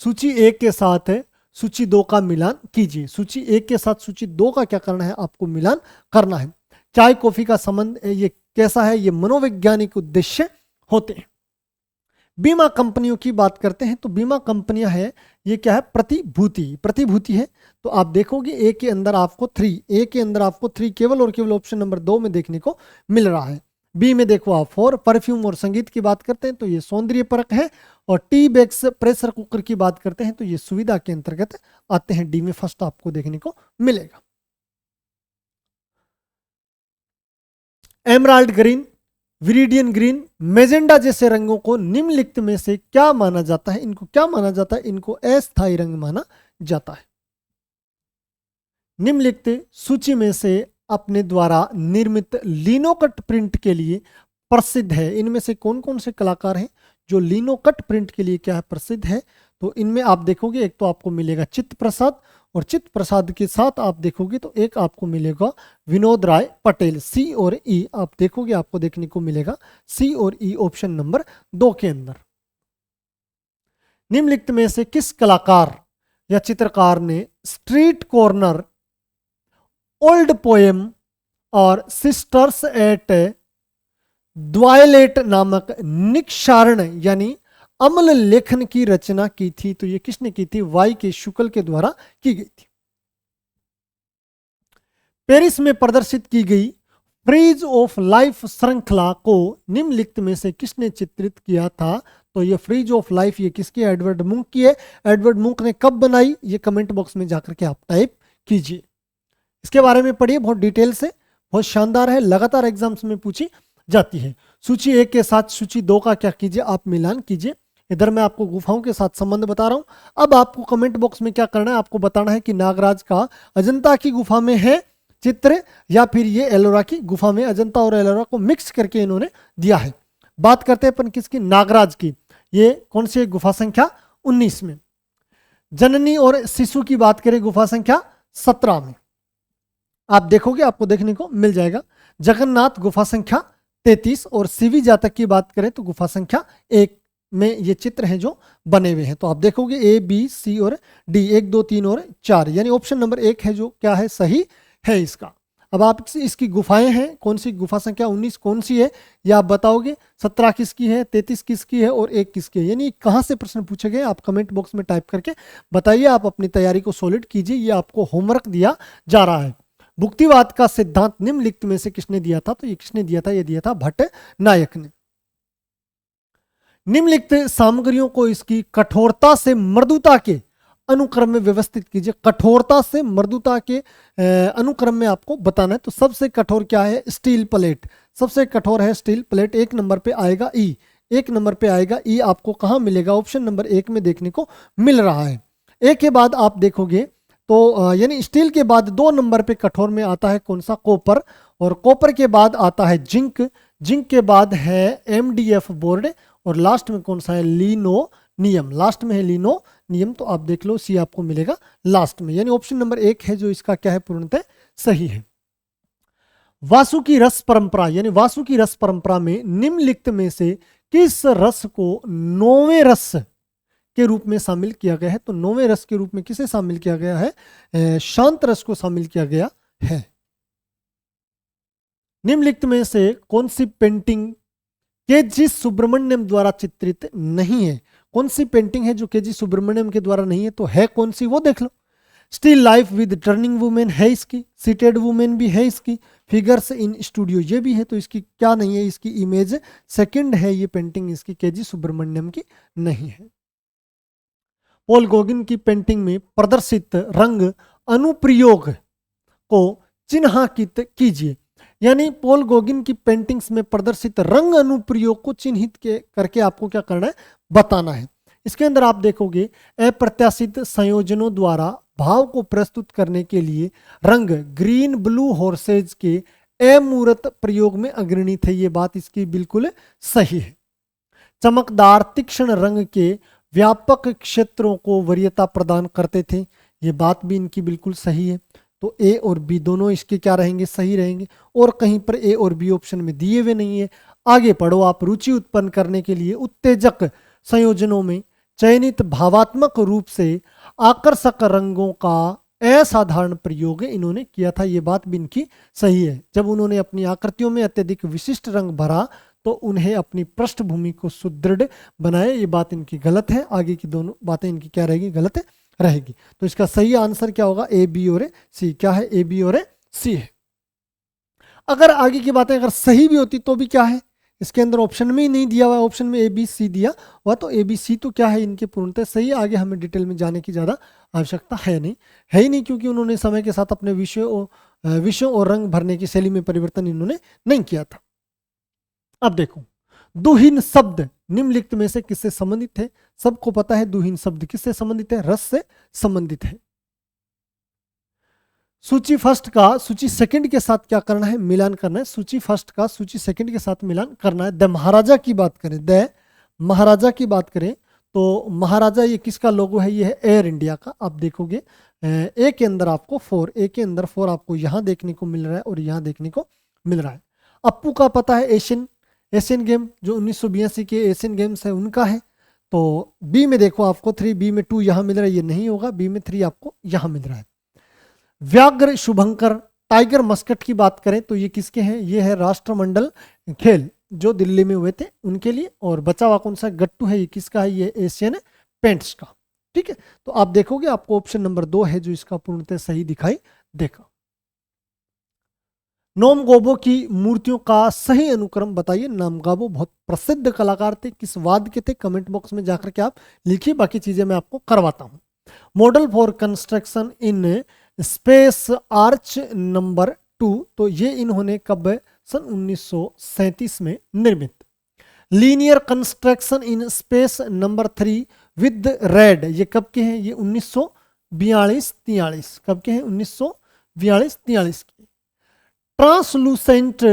A: सूची 1 के साथ सूची 2 का मिलान कीजिए। सूची 1 के साथ सूची 2 का क्या करना है, आपको मिलान करना है। चाय कॉफी का संबंध ये कैसा है, ये मनोवैज्ञानिक उद्देश्य होते हैं। बीमा कंपनियों की बात करते हैं तो बीमा कंपनियां है, ये क्या है, प्रतिभूति। प्रतिभूति है। तो आप देखोगे ए के अंदर आपको 3, ए के अंदर आपको 3 केवल और केवल ऑप्शन नंबर 2 में देखने को मिल रहा है। बी में देखो आप 4 परफ्यूम और संगीत की बात करते हैं तो ये सौंदर्य परक है। और टी बैग्स प्रेशर कुकर की बात करते हैं तो ये सुविधा के अंतर्गत आते हैं। डी में फर्स्ट आपको देखने को मिलेगा। Emerald green, viridian green, magenta जैसे रंगों को निम्नलिखित में से क्या माना जाता है, इनको क्या माना जाता है, इनको अस्थायी रंग माना जाता है। निम्नलिखित सूची में से अपने द्वारा निर्मित लिनोकट प्रिंट के लिए प्रसिद्ध है, इनमें से कौन कौन से कलाकार हैं जो लिनोकट प्रिंट के लिए क्या है, प्रसिद्ध है। तो इनमें आप देखोगे एक तो आपको मिलेगा चित्त प्रसाद, और चित्त प्रसाद के साथ आप देखोगे तो एक आपको मिलेगा विनोद राय पटेल। सी और ई आप देखोगे आपको देखने को मिलेगा सी और ई ऑप्शन नंबर 2 के अंदर। निम्नलिखित में से किस कलाकार या चित्रकार ने स्ट्रीट कॉर्नर, ओल्ड पोएम और सिस्टर्स एट द्वाइलेट नामक निक्षारण यानी अम्ल लेखन की रचना की थी। तो ये किसने की थी, वाई के शुक्ल के द्वारा की गई थी। पेरिस में प्रदर्शित की गई फ्रीज ऑफ लाइफ श्रृंखला को निम्नलिखित में से किसने चित्रित किया था। तो ये फ्रीज ऑफ लाइफ ये किसकी है, एडवर्ड मुंक की है। एडवर्ड मुंक ने कब बनाई, ये कमेंट बॉक्स में जाकर के आप टाइप कीजिए। इसके बारे में पढ़िए बहुत डिटेल से, बहुत शानदार है, लगातार एग्जाम्स में पूछी जाती है। सूची 1 के साथ सूची 2 का क्या कीजिए, आप मिलान कीजिए। इधर मैं आपको गुफाओं के साथ संबंध बता रहा हूं। अब आपको कमेंट बॉक्स में क्या करना है, आपको बताना है कि नागराज का अजंता की गुफा में है चित्र या फिर ये एलोरा की गुफा में। अजंता और एलोरा को मिक्स करके इन्होंने दिया है। बात करते हैं अपन किसकी, नागराज की। ये कौन सी गुफा संख्या 19 में। जननी और शिशु की बात करें गुफा संख्या 17 में। आप देखोगे आपको देखने को मिल जाएगा। जगन्नाथ गुफा संख्या 33 और सीवी जातक की बात करें तो गुफा संख्या 1 में ये चित्र हैं जो बने हुए हैं। तो आप देखोगे ए बी सी और डी, 1 2 3 और 4, यानी ऑप्शन नंबर 1 है जो क्या है, सही है इसका। अब आप इसकी गुफाएं हैं, कौन सी गुफा संख्या 19 कौन सी है ये आप बताओगे। 17 किसकी है, 33 किसकी है और 1 किसकी है, यानी कहां से प्रश्न पूछे गए आप कमेंट बॉक्स में टाइप करके बताइए। आप अपनी तैयारी को सॉलिड कीजिए, ये आपको होमवर्क दिया जा रहा है। भुक्तिवाद का सिद्धांत निम्नलिखित में से किसने दिया था, तो ये किसने दिया था, ये दिया था भट्ट नायक ने। निम्नलिखित सामग्रियों को इसकी कठोरता से मृदुता के अनुक्रम में व्यवस्थित कीजिए। कठोरता से मृदुता के अनुक्रम में आपको बताना है। तो सबसे कठोर क्या है, स्टील प्लेट। सबसे कठोर है स्टील प्लेट। 1 नंबर पे आएगा ई, 1 नंबर पे आएगा ई। आपको कहां मिलेगा, ऑप्शन नंबर 1 में देखने को मिल रहा है। ए के बाद आप देखोगे तो यानी स्टील के बाद 2 नंबर पे कठोर में आता है कौन सा, कॉपर। और कॉपर के बाद आता है जिंक। जिंक के बाद है MDF बोर्ड और लास्ट में कौन सा है, लिनोनियम। लास्ट में है लिनोनियम। तो आप देख लो सी आपको मिलेगा लास्ट में, यानी ऑप्शन नंबर 1 है जो इसका क्या है, पूर्णतः सही है। वासु की रस परंपरा, यानी वासु की रस परंपरा में निम्नलिखित में से किस रस को 9वें रस के रूप में शामिल किया गया है। तो 9वें रस के रूप में किसे शामिल किया गया है, शांत रस को शामिल किया गया है। निम्नलिखित में से कौन सी पेंटिंग केजी सुब्रमण्यम द्वारा चित्रित नहीं है। कौन सी पेंटिंग है जो केजी सुब्रमण्यम के द्वारा नहीं है, तो है कौन सी वो देख लो। Still life with turning women है इसकी, सीटेड वुमेन भी है इसकी, फिगर्स इन स्टूडियो ये भी है। तो इसकी क्या नहीं है, इसकी इमेज सेकंड है ये पेंटिंग, इसकी केजी सुब्रमण्यम की नहीं है। पॉल गॉगिन की पेंटिंग में प्रदर्शित रंग अनुप्रयोग को चिन्हांकित कीजिए। यानी पॉल गॉगिन की पेंटिंग्स में प्रदर्शित रंग अनुप्रयोग को चिन्हित करके आपको क्या करना है, बताना है। इसके अंदर आप देखोगे अप्रत्याशित संयोजनों द्वारा भाव को प्रस्तुत करने के लिए रंग ग्रीन ब्लू हॉर्सेज के अमूर्त प्रयोग में अग्रणी थे। ये बात इसकी बिल्कुल सही है। चमकदार तीक्ष्ण रंग के व्यापक क्षेत्रों को वरीयता प्रदान करते थे। ये बात भी इनकी बिल्कुल सही है। तो ए और बी दोनों इसके क्या रहेंगे, सही रहेंगे। और कहीं पर ए और बी ऑप्शन में दिए हुए नहीं है। आगे पढ़ो आप। रुचि उत्पन्न करने के लिए उत्तेजक संयोजनों में चयनित भावात्मक रूप से आकर्षक रंगों का असाधारण प्रयोग इन्होंने किया था। ये बात भी इनकी सही है। जब उन्होंने अपनी आकृतियों में अत्यधिक विशिष्ट रंग भरा तो उन्हें अपनी पृष्ठभूमि को सुदृढ़ बनाए। ये बात इनकी गलत है। आगे की दोनों बातें इनकी क्या रहेगी, गलत रहेगी। तो इसका सही आंसर क्या होगा, ए बी और सी। क्या है, ए बी और सी है। अगर आगे की बातें अगर सही भी होती तो भी क्या है, इसके अंदर ऑप्शन में ही नहीं दिया हुआ, ऑप्शन में ए बी सी दिया हुआ, तो ए बी सी तो क्या है, इनके पूर्णतः सही। आगे हमें डिटेल में जाने की ज़्यादा आवश्यकता है ही नहीं, क्योंकि उन्होंने समय के साथ अपने विषयों और रंग भरने की शैली में परिवर्तन इन्होंने नहीं किया था। अब देखो, दुहीन शब्द निम्नलिखित में से किससे संबंधित है। सबको पता है दुहीन शब्द किससे संबंधित है, रस से संबंधित है। सूची फर्स्ट का सूची सेकंड के साथ क्या करना है, मिलान करना है। सूची फर्स्ट का सूची सेकंड के साथ मिलान करना है। द महाराजा की बात करें, द महाराजा की बात करें तो महाराजा ये किसका लोगो है, ये है एयर इंडिया का। आप देखोगे ए के अंदर आपको 4, ए के अंदर 4 आपको यहां देखने को मिल रहा है और यहां देखने को मिल रहा है। अप्पू का पता है एशियन गेम जो 1982 के एशियन गेम्स है उनका है। तो बी में देखो आपको 3, बी में 2 यहां मिल रहा है, ये नहीं होगा। बी में 3 आपको यहां मिल रहा है। व्याघ्र शुभंकर टाइगर मस्कट की बात करें तो ये किसके हैं, ये है राष्ट्रमंडल खेल जो दिल्ली में हुए थे उनके लिए। और बचा हुआ कौन सा गट्टू है, ये किसका है, ये एशियन पेंट्स का। ठीक है, तो आप देखोगे आपको ऑप्शन नंबर 2 है जो इसका पूर्णतः सही दिखाई देगा। नोमगोबो की मूर्तियों का सही अनुक्रम बताइए। नोमगोबो बहुत प्रसिद्ध कलाकार थे, किस वाद के थे, कमेंट बॉक्स में जाकर के आप लिखिए, बाकी चीजें मैं आपको करवाता हूं। Model for construction in space arch number 2, तो ये इन्होंने कब, सन 1937 में निर्मित। Linear construction in space number 3 with red, ये कब के हैं, ये 1942-43 कब के हैं, 1942-43 के। Translucent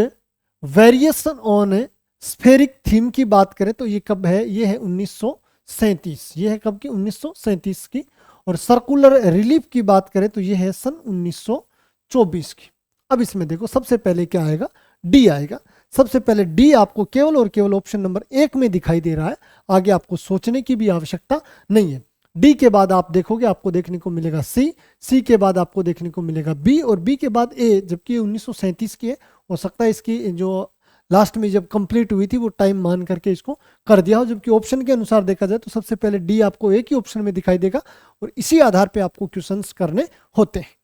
A: variation on spheric theme की बात करें तो ये कब है, ये है 1937, ये है कब की, 1937 की। और सर्कुलर रिलीफ की बात करें तो ये है सन 1924 की। अब इसमें देखो सबसे पहले क्या आएगा, डी आएगा। सबसे पहले डी आपको केवल और केवल ऑप्शन नंबर 1 में दिखाई दे रहा है, आगे आपको सोचने की भी आवश्यकता नहीं है। डी के बाद आप देखोगे आपको देखने को मिलेगा सी, सी के बाद आपको देखने को मिलेगा बी, और बी के बाद ए, जबकि 1937 की है। हो सकता है इसकी जो लास्ट में जब कंप्लीट हुई थी वो टाइम मान करके इसको कर दिया हो, जबकि ऑप्शन के अनुसार देखा जाए तो सबसे पहले डी आपको एक ही ऑप्शन में दिखाई देगा और इसी आधार पे आपको क्वेश्चंस करने होते हैं।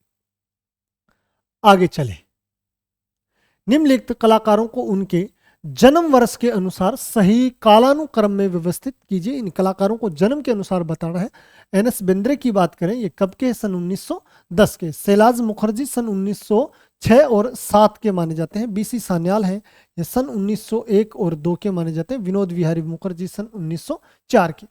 A: आगे चले, निम्नलिखित कलाकारों को उनके जन्म वर्ष के अनुसार सही कालानुक्रम में व्यवस्थित कीजिए। इन कलाकारों को जन्म के अनुसार बताना है। एन.एस. बेंद्रे की बात करें, ये कब के, सन 1910 के। शैलाज मुखर्जी सन 1906 और 7 के माने जाते हैं। बी.सी. सान्याल हैं, ये सन 1901 और 2 के माने जाते हैं। विनोद विहारी मुखर्जी सन 1904 के।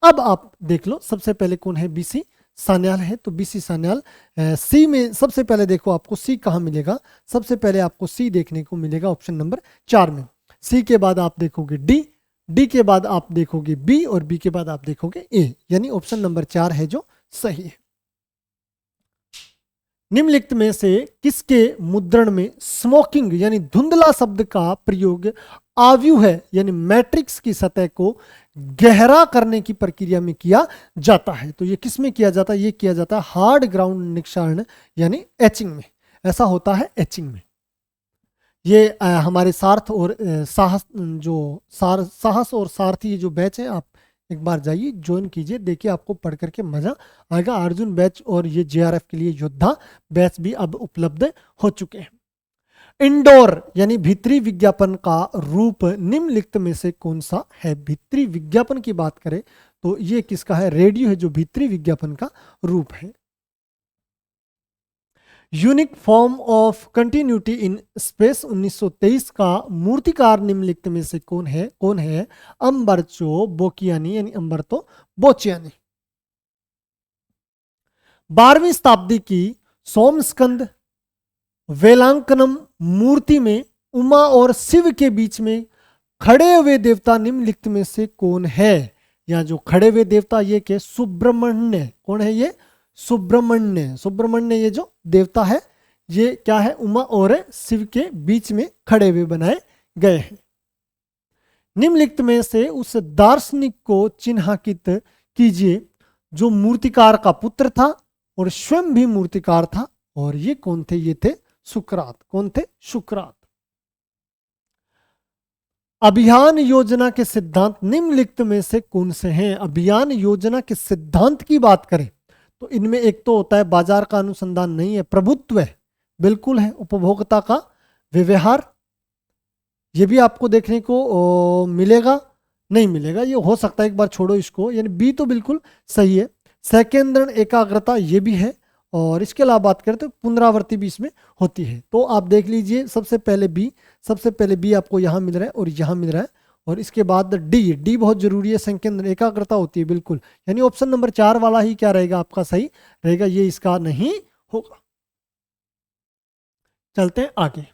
A: अब आप देख लो सबसे पहले कौन है, बी.सी. सान्याल है। तो बी.सी. सान्याल सी में सबसे पहले देखो आपको सी कहाँ मिलेगा, सबसे पहले आपको सी देखने को मिलेगा ऑप्शन नंबर 4 में। सी के बाद आप देखोगे डी, डी के बाद आप देखोगे बी, और बी के बाद आप देखोगे ए, यानी ऑप्शन नंबर 4 है जो सही है। निम्नलिखित में से किसके मुद्रण में स्मोकिंग यानी धुंधला शब्द का प्रयोग आव्यूह है यानी मैट्रिक्स की सतह को गहरा करने की प्रक्रिया में किया जाता है। तो ये किस में किया जाता है, ये किया जाता है हार्ड ग्राउंड निक्षारण यानी एचिंग में। ऐसा होता है एचिंग में। ये हमारे सार्थ और साहस और सारथी जो बैच है, आप एक बार जाइए, ज्वाइन कीजिए, देखिए आपको पढ़ करके मजा आएगा। अर्जुन बैच और ये जेआरएफ के लिए योद्धा बैच भी अब उपलब्ध हो चुके हैं। इंडोर यानी भीतरी विज्ञापन का रूप निम्नलिखित में से कौन सा है? भीतरी विज्ञापन की बात करें तो ये किसका है? रेडियो है जो भीतरी विज्ञापन का रूप है। Unique form of continuity in space 1923 का मूर्तिकार निम्नलिखित में से कौन है? अम्बर्चो बोकियानी यानी अम्बर्तो बोचियानी। 12वीं शताब्दी की सोमस्कंद वेलांकनम मूर्ति में उमा और शिव के बीच में खड़े हुए देवता निम्नलिखित में से कौन है? या जो खड़े हुए देवता ये के सुब्रमण्य, कौन है ये? सुब्रमण्य ये जो देवता है ये क्या है? उमा और शिव के बीच में खड़े हुए बनाए गए हैं। निम्नलिखित में से उस दार्शनिक को चिन्हांकित कीजिए जो मूर्तिकार का पुत्र था और स्वयं भी मूर्तिकार था। और ये कौन थे? ये थे सुकरात। कौन थे? सुकरात। अभियान योजना के सिद्धांत निम्नलिखित में से कौन से हैं? अभियान योजना के सिद्धांत की बात करें तो इनमें एक तो होता है बाजार का अनुसंधान नहीं है, प्रभुत्व है, बिल्कुल है। उपभोक्ता का व्यवहार, ये भी आपको देखने को मिलेगा, नहीं मिलेगा, ये हो सकता है, एक बार छोड़ो इसको, यानी बी तो बिल्कुल सही है। सेकेंद्रण एकाग्रता ये भी है। और इसके अलावा बात करें तो पुनरावृत्ति भी इसमें होती है। तो आप देख लीजिए, सबसे पहले बी आपको यहाँ मिल रहा है और यहाँ मिल रहा है। और इसके बाद डी बहुत जरूरी है, संकेंद्र एकाग्रता होती है, बिल्कुल। यानी ऑप्शन नंबर 4 वाला ही क्या रहेगा आपका? सही रहेगा, ये इसका नहीं होगा। चलते हैं आगे।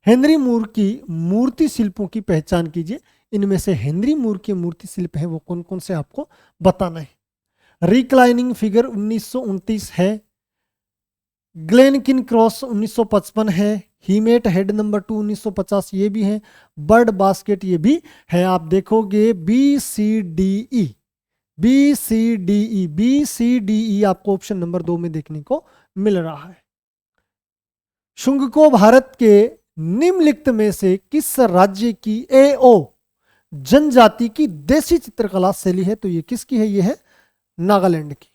A: हेनरी मूर की मूर्ति शिल्पों की पहचान कीजिए। इनमें से हेनरी मूर के मूर्ति शिल्प है वो कौन कौन से आपको बताना है। रिक्लाइनिंग फिगर 1929 है। ग्लेनकिन क्रॉस 1955 है। हीमेट हेड नंबर 2 1950 ये भी है। बर्ड बास्केट ये भी है। आप देखोगे बी सी डी ई आपको ऑप्शन नंबर 2 में देखने को मिल रहा है। शुंगको भारत के निम्नलिखित में से किस राज्य की एओ जनजाति की देसी चित्रकला शैली है? तो ये किसकी है? ये है नागालैंड की।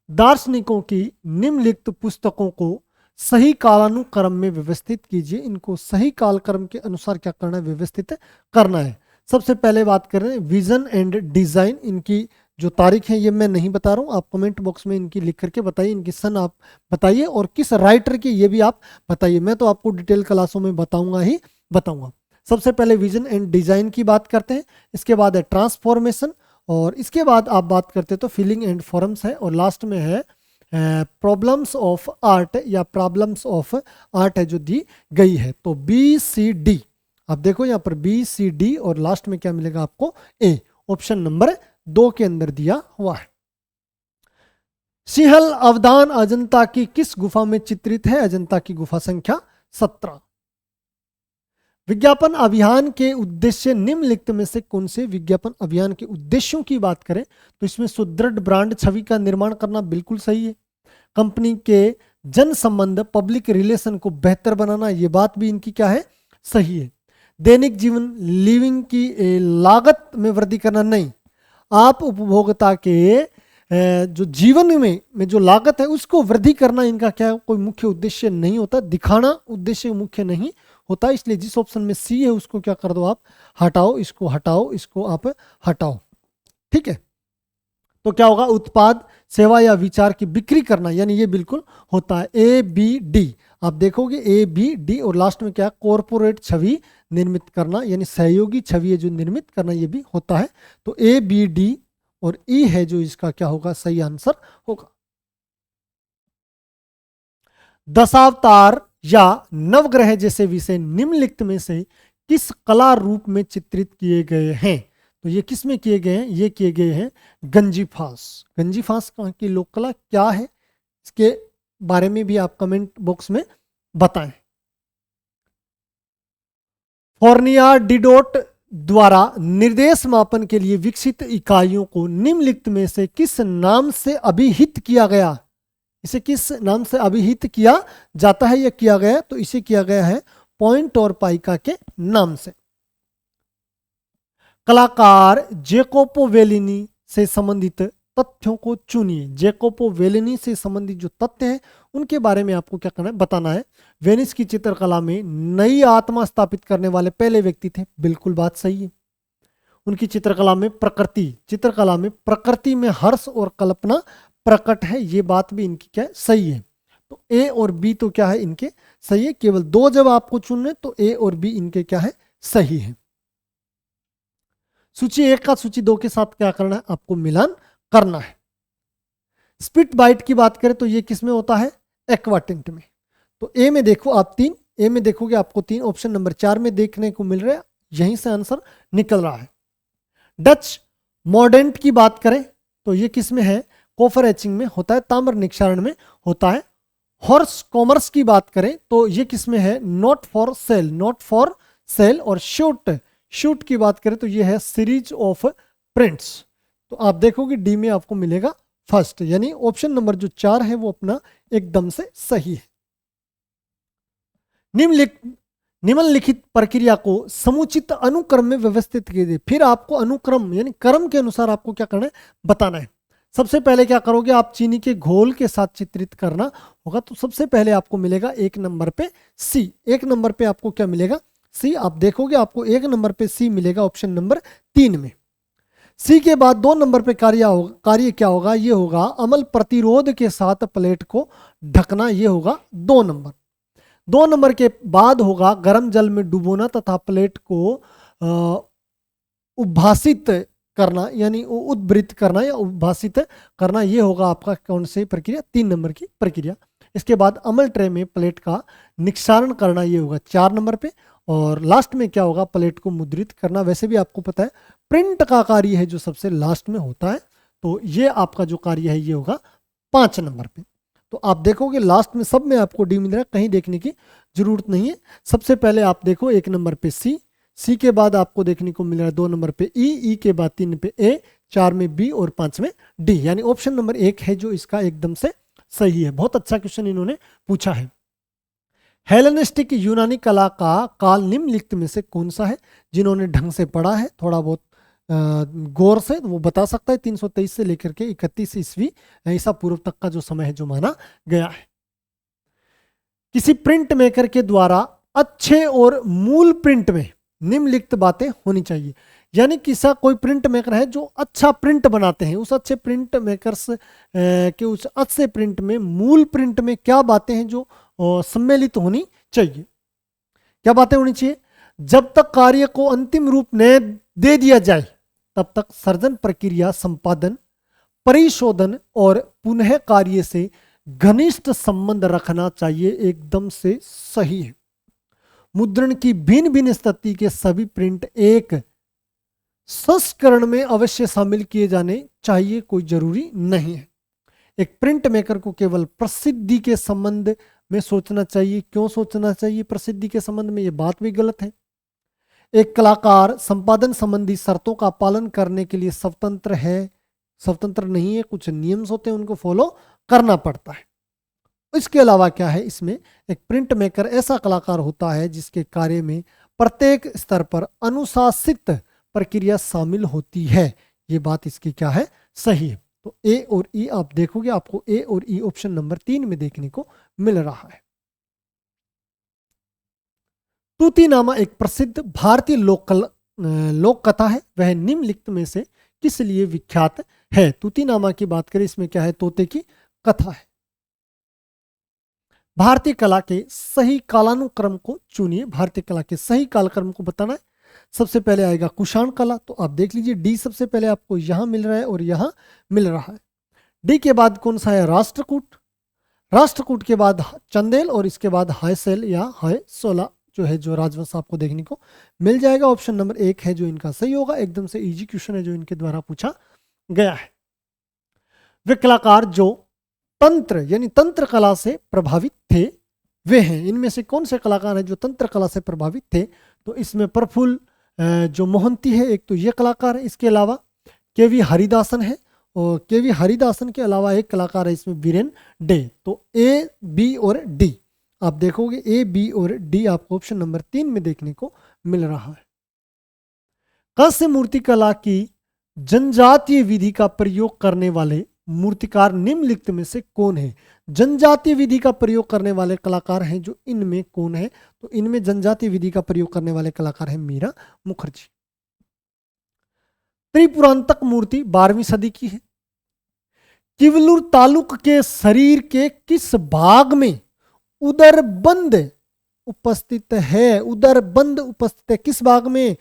A: दार्शनिकों की निम्नलिखित पुस्तकों को सही कालानुक्रम में व्यवस्थित कीजिए। इनको सही कालक्रम के अनुसार क्या करना है? व्यवस्थित करना है। सबसे पहले बात करें विजन एंड डिजाइन। इनकी जो तारीख है ये मैं नहीं बता रहा हूँ, आप कमेंट बॉक्स में इनकी लिख करके बताइए, इनकी सन आप बताइए और किस राइटर की ये भी आप बताइए। मैं तो आपको डिटेल क्लासों में बताऊंगा। सबसे पहले विजन एंड डिजाइन की बात करते हैं, इसके बाद है ट्रांसफॉर्मेशन, और इसके बाद आप बात करते हैं तो फीलिंग एंड फॉर्म्स है, और लास्ट में है प्रॉब्लम्स ऑफ आर्ट या प्रॉब्लम्स ऑफ आर्ट है जो दी गई है। तो बी सी डी आप देखो यहाँ पर BCD और लास्ट में क्या मिलेगा आपको? ए। ऑप्शन नंबर 2 के अंदर दिया हुआ है। सिंहल अवदान अजंता की किस गुफा में चित्रित है? अजंता की गुफा संख्या 17। विज्ञापन अभियान के उद्देश्य निम्नलिखित में से कौन से? विज्ञापन अभियान के उद्देश्यों की बात करें तो इसमें सुदृढ़ ब्रांड छवि का निर्माण करना बिल्कुल सही है। कंपनी के जन संबंध पब्लिक रिलेशन को बेहतर बनाना, ये बात भी इनकी क्या है? सही है। दैनिक जीवन लिविंग की लागत में वृद्धि करना, नहीं। आप उपभोक्ता के जो जीवन में जो लागत है उसको वृद्धि करना इनका क्या कोई मुख्य उद्देश्य नहीं होता, दिखाना उद्देश्य मुख्य नहीं होता। इसलिए जिस ऑप्शन में सी है उसको क्या कर दो आप? हटाओ, इसको हटाओ, इसको आप हटाओ। ठीक है, तो क्या होगा? उत्पाद सेवा या विचार की बिक्री करना, यानी ये बिल्कुल होता है। ABD आप देखोगे ABD और लास्ट में क्या? कॉर्पोरेट छवि निर्मित करना, यानी सहयोगी छवि है जो निर्मित करना, ये भी होता है। तो ABD और E है जो इसका क्या होगा? सही आंसर होगा। दशावतार या नवग्रह जैसे विषय निम्नलिखित में से किस कला रूप में चित्रित किए गए हैं? तो ये किस में किए गए हैं? ये किए गए हैं गंजीफास। गंजीफास की लोक कला क्या है, इसके बारे में भी आप कमेंट बॉक्स में बताएं। फोर्नियर डिडोट द्वारा निर्देश मापन के लिए विकसित इकाइयों को निम्नलिखित में से किस नाम से अभिहित किया गया? इसे किस नाम से अभिहित किया जाता है या किया गया? तो इसे किया गया है पॉइंट और पाइका के नाम से। कलाकार जेकोपो वेलिनी से संबंधित तथ्यों को चुनिए। जेकोपो वेलिनी से संबंधित जो तथ्य हैं उनके बारे में आपको क्या करना है, बताना है। वेनिस की चित्रकला में नई आत्मा स्थापित करने वाले पहले व्यक्ति थे, बिल्कुल बात सही है। उनकी चित्रकला में प्रकृति में हर्ष और कल्पना प्रकट है, ये बात भी इनकी क्या है, सही है। तो ए और बी तो क्या है, इनके सही है। केवल दो जब आपको चुनने तो ए और बी इनके क्या है, सही है। सूची 1 का सूची 2 के साथ क्या करना है, आपको मिलान करना है। स्पिट बाइट की बात करें तो ये किस में होता है, एक्वाटिंट में। तो ए में देखो आप 3, ए में देखोगे आपको 3, ऑप्शन नंबर 4 में देखने को मिल रहा है, यहीं से आंसर निकल रहा है। डच मॉर्डेंट की बात करें तो ये किस में है, कॉफर एचिंग में होता है, ताम्र निक्षारण में होता है। हॉर्स कॉमर्स की बात करें तो ये किस में है, नॉट फॉर सेल। और शूट की बात करें तो ये है सीरीज ऑफ प्रिंट्स। तो आप देखोगे डी में आपको मिलेगा फर्स्ट, यानी ऑप्शन नंबर जो 4 है वो अपना एकदम से सही है। निम्नलिखित प्रक्रिया को समुचित अनुक्रम में व्यवस्थित कीजिए। फिर आपको अनुक्रम यानी क्रम के अनुसार आपको क्या करना है, बताना है। सबसे पहले क्या करोगे आप, चीनी के घोल के साथ चित्रित करना होगा। तो सबसे पहले आपको मिलेगा 1 नंबर पे सी। 1 नंबर पे आपको क्या मिलेगा, सी। आप देखोगे आपको 1 नंबर पे सी मिलेगा ऑप्शन नंबर 3 में। सी के बाद 2 नंबर पे कार्य क्या होगा, ये होगा अमल प्रतिरोध के साथ प्लेट को ढकना, ये होगा 2 नंबर। 2 नंबर के बाद होगा गर्म जल में डुबोना तथा प्लेट को उद्भासित करना, यानी उद्वृत करना या उद्भासित करना, ये होगा आपका कौन सी प्रक्रिया, 3 नंबर की प्रक्रिया। इसके बाद अमल ट्रे में प्लेट का निक्षारण करना, ये होगा 4 नंबर पे। और लास्ट में क्या होगा, प्लेट को मुद्रित करना। वैसे भी आपको पता है प्रिंट का कार्य है जो सबसे लास्ट में होता है, तो ये आपका जो कार्य है ये होगा 5 नंबर पे। तो आप देखोगे लास्ट में सब में आपको डी मिल रहा है, कहीं देखने की जरूरत नहीं है। सबसे पहले आप देखो 1 नंबर पे सी के बाद आपको देखने को मिल रहा है 2 नंबर पे ई के बाद 3 पे ए, 4 में बी और 5 में डी, यानी ऑप्शन नंबर 1 है जो इसका एकदम से सही है। बहुत अच्छा क्वेश्चन इन्होंने पूछा है। हेलेनिस्टिक यूनानी कला का काल निम्नलिखित में से कौन सा है। जिन्होंने ढंग से पढ़ा है थोड़ा बहुत गौर से, वो बता सकता है 323 से लेकर के 31 ईस्वी ईसा पूर्व तक का जो समय है जो माना गया है। किसी प्रिंट मेकर के द्वारा अच्छे और मूल प्रिंट में निम्नलिखित बातें होनी चाहिए। यानी किसा कोई प्रिंट मेकर है जो अच्छा प्रिंट बनाते हैं, उस अच्छे प्रिंट मेकर्स के उस अच्छे प्रिंट में मूल प्रिंट में क्या बातें हैं जो सम्मिलित होनी चाहिए। क्या बातें होनी चाहिए, जब तक कार्य को अंतिम रूप न दे दिया जाए तब तक सर्जन प्रक्रिया, संपादन, परिशोधन और पुनः कार्य से घनिष्ठ संबंध रखना चाहिए, एकदम से सही है। मुद्रण की भिन्न भिन्न स्थिति के सभी प्रिंट एक संस्करण में अवश्य शामिल किए जाने चाहिए, कोई जरूरी नहीं है। एक प्रिंट मेकर को केवल प्रसिद्धि के संबंध में सोचना चाहिए। क्यों सोचना चाहिए प्रसिद्धि के संबंध में, ये बात भी गलत है। एक कलाकार संपादन संबंधी शर्तों का पालन करने के लिए स्वतंत्र है, स्वतंत्र नहीं है, कुछ नियम होते हैं उनको फॉलो करना पड़ता है। इसके अलावा क्या है, इसमें एक प्रिंट मेकर ऐसा कलाकार होता है जिसके कार्य में प्रत्येक स्तर पर अनुशासित प्रक्रिया शामिल होती है। ये बात इसकी क्या है, सही है। तो ए और ई आप देखोगे आपको ए और ई ऑप्शन नंबर 3 में देखने को मिल रहा है। तूतीनामा एक प्रसिद्ध भारतीय लोक कथा है, वह निम्नलिखित में से किस लिए विख्यात है। तूतीनामा की बात करें, इसमें क्या है, तोते की कथा है। भारतीय कला के सही कालानुक्रम को चुनिए। भारतीय कला के सही कालक्रम को बताना है। सबसे पहले आएगा कुषाण कला, तो आप देख लीजिए डी सबसे पहले आपको यहां मिल रहा है और यहां मिल रहा है। डी के बाद कौन सा है, राष्ट्रकूट। राष्ट्रकूट के बाद चंदेल और इसके बाद हायसेल या हायसोला जो है, जो राजवंश आपको देखने को मिल जाएगा। ऑप्शन नंबर 1 है जो इनका सही होगा, एकदम से इजी क्वेश्चन है जो इनके द्वारा पूछा गया है। वे कलाकार जो तंत्र यानी तंत्र कला से प्रभावित थे वे हैं। इनमें से कौन से कलाकार हैं जो तंत्र कला से प्रभावित थे, तो इसमें प्रफुल्ल जो मोहंती है एक तो ये कलाकार है। इसके अलावा केवी हरिदासन है, और केवी हरिदासन के अलावा एक कलाकार है इसमें वीरेन डे। तो ए, बी और डी आप देखोगे, ए, बी और डी आपको ऑप्शन नंबर 3 में देखने को मिल रहा है। कांस्य मूर्तिकला की जनजातीय विधि का प्रयोग करने वाले मूर्तिकार निम्नलिखित में से कौन है? जनजातीय विधि का प्रयोग करने वाले कलाकार हैं जो इनमें कौन है? तो इनमें जनजातीय विधि का प्रयोग करने वाले कलाकार हैं मीरा मुखर्जी। त्रिपुरांतक मूर्ति 12वीं सदी की है। किवलुर तालुक के शरीर के किस भाग में उदरबंद उपस्थित है? उदरबंद उपस्थित है किस भाग में?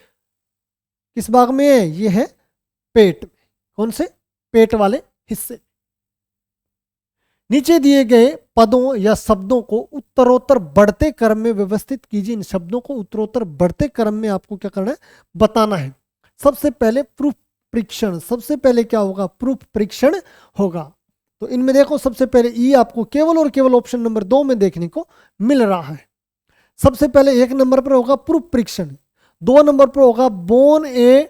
A: किस भाग में है? यह है पेट में। कौन से? पेट वाले हिस्से। नीचे दिए गए पदों या शब्दों को उत्तरोत्तर बढ़ते क्रम में व्यवस्थित कीजिए। इन शब्दों को उत्तरोत्तर बढ़ते क्रम में आपको क्या करना है? बताना है। सबसे पहले प्रूफ परीक्षण। सबसे पहले क्या होगा? प्रूफ परीक्षण होगा। तो इनमें देखो सबसे पहले ई आपको केवल और केवल ऑप्शन नंबर 2 में देखने को मिल रहा है। सबसे पहले 1 नंबर पर होगा प्रूफ परीक्षण, 2 नंबर पर होगा बोन ए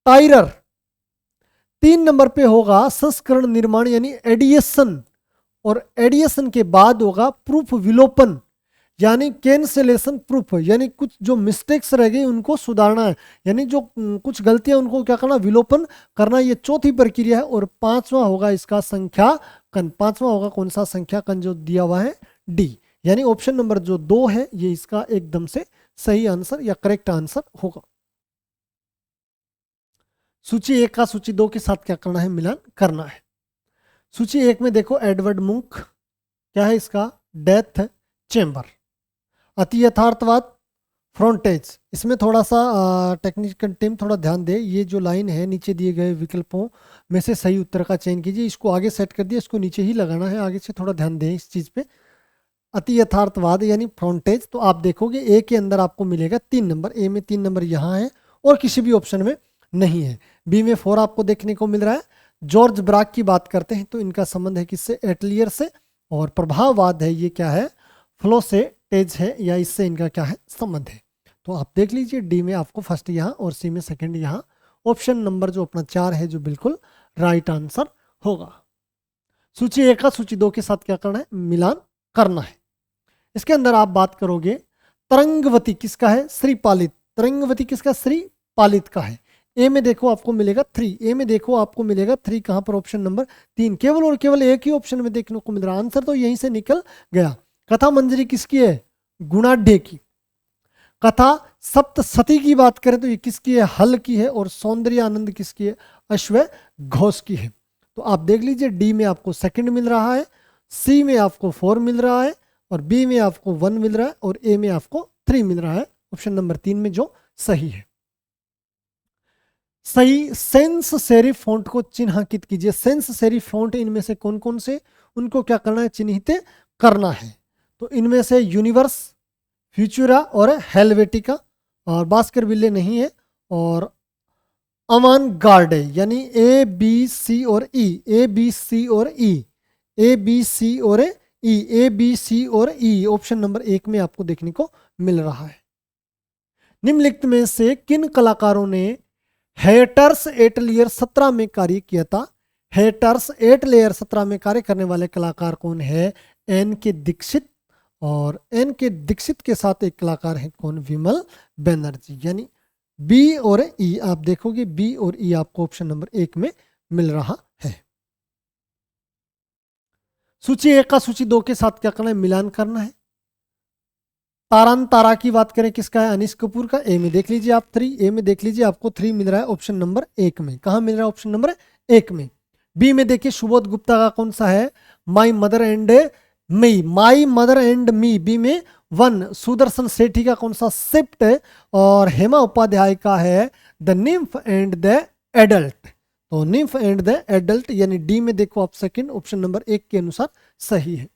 A: टाइरर, 3 नंबर पे होगा संस्करण निर्माण यानी एडिएशन, और एडिएशन के बाद होगा प्रूफ विलोपन यानी कैंसिलेशन प्रूफ, यानी कुछ जो मिस्टेक्स रह गई उनको सुधारना है, यानी जो कुछ गलतियां उनको क्या करना? विलोपन करना। ये चौथी प्रक्रिया है। और 5वां होगा इसका संख्याकन। 5वां होगा कौन सा? संख्याकन जो दिया हुआ है डी, यानी ऑप्शन नंबर जो 2 है ये इसका एकदम से सही आंसर या करेक्ट आंसर होगा। सूची 1 का सूची 2 के साथ क्या करना है? मिलान करना है। सूची 1 में देखो एडवर्ड मुंक, क्या है इसका? Death chamber. अति यथार्थवाद, फ्रंटेज। इसमें थोड़ा सा टेक्निकल टीम थोड़ा ध्यान दे। ये जो लाइन है नीचे दिए गए विकल्पों में से सही उत्तर का चयन कीजिए। इसको आगे सेट कर दिया, इसको नीचे ही लगाना है। आगे से थोड़ा ध्यान दें इस चीज़ पे। अति यथार्थवाद यानी फ्रंटेज, तो आप देखोगे ए के अंदर आपको मिलेगा 3 नंबर। ए में 3 नंबर यहाँ है और किसी भी ऑप्शन में नहीं है। बी में 4 आपको देखने को मिल रहा है। जॉर्ज ब्राक की बात करते हैं तो इनका संबंध है किससे? एटलियर से। और प्रभाववाद है, ये क्या है? फ्लो से तेज है, या इससे इनका क्या है? संबंध है। तो आप देख लीजिए डी में आपको फर्स्ट यहाँ और सी में सेकंड यहाँ। ऑप्शन नंबर जो अपना 4 है जो बिल्कुल राइट आंसर होगा। सूची 1 का सूची 2 के साथ क्या करना है? मिलान करना है। इसके अंदर आप बात करोगे तरंगवती किसका है? श्रीपालित। तरंगवती किसका? श्रीपालित का है। ए में देखो आपको मिलेगा 3। ए में देखो आपको मिलेगा 3 कहां पर? Option number 3। केवल और केवल एक ही ऑप्शन में देखने को मिल रहा है। आंसर तो यहीं से निकल गया। कथा मंजरी किसकी है? गुणाढ्य की। कथा सप्तशती की बात करें तो ये किसकी है? हल की है। और सौंदर्य आनंद किसकी है? अश्वय घोष की है। तो आप देख लीजिए डी में आपको सेकंड मिल रहा है, सी में आपको 4 मिल रहा है, और बी में आपको 1 मिल रहा है, और ए में आपको 3 मिल रहा है। ऑप्शन नंबर 3 में जो सही है। सही सेंस सेरिफ फॉन्ट को चिन्हांकित कीजिए। सेंस सेरिफ फॉन्ट इनमें से कौन कौन से? उनको क्या करना है? चिन्हित करना है। तो इनमें से यूनिवर्स, फ्यूचुरा और हेलवेटिका, और बास्करविले नहीं है, और अमान गार्ड है। यानी ए बी सी और ई, ए बी सी और ई, ए बी सी और ई, ए बी सी और ई ऑप्शन नंबर 1 में आपको देखने को मिल रहा है। निम्नलिखित में से किन कलाकारों ने हेटर्स एटलियर 17 में कार्य किया था? हेटर्स एटलियर 17 में कार्य करने वाले कलाकार कौन है? एन के दीक्षित, और एन के दीक्षित के साथ एक कलाकार है कौन? विमल बनर्जी। यानी बी और ई आप देखोगे, बी और ई आपको ऑप्शन नंबर 1 में मिल रहा है। सूची 1 का सूची 2 के साथ क्या करना है? मिलान करना है। तारान तारा की बात करें किसका है? अनिश कपूर का। ए में देख लीजिए आप 3, ए में देख लीजिए आपको 3 मिल रहा है ऑप्शन नंबर 1 में। कहां मिल रहा है? ऑप्शन नंबर 1 में। बी में देखिए सुबोध गुप्ता का कौन सा है? My mother and me, my mother and me, B में 1। सुदर्शन सेठी का कौन सा? शिफ्ट, और हेमा उपाध्याय का है the nymph and the adult. तो निम्फ एंड द एडल्ट यानी डी में देखो आप सेकंड, ऑप्शन नंबर 1 के अनुसार सही है।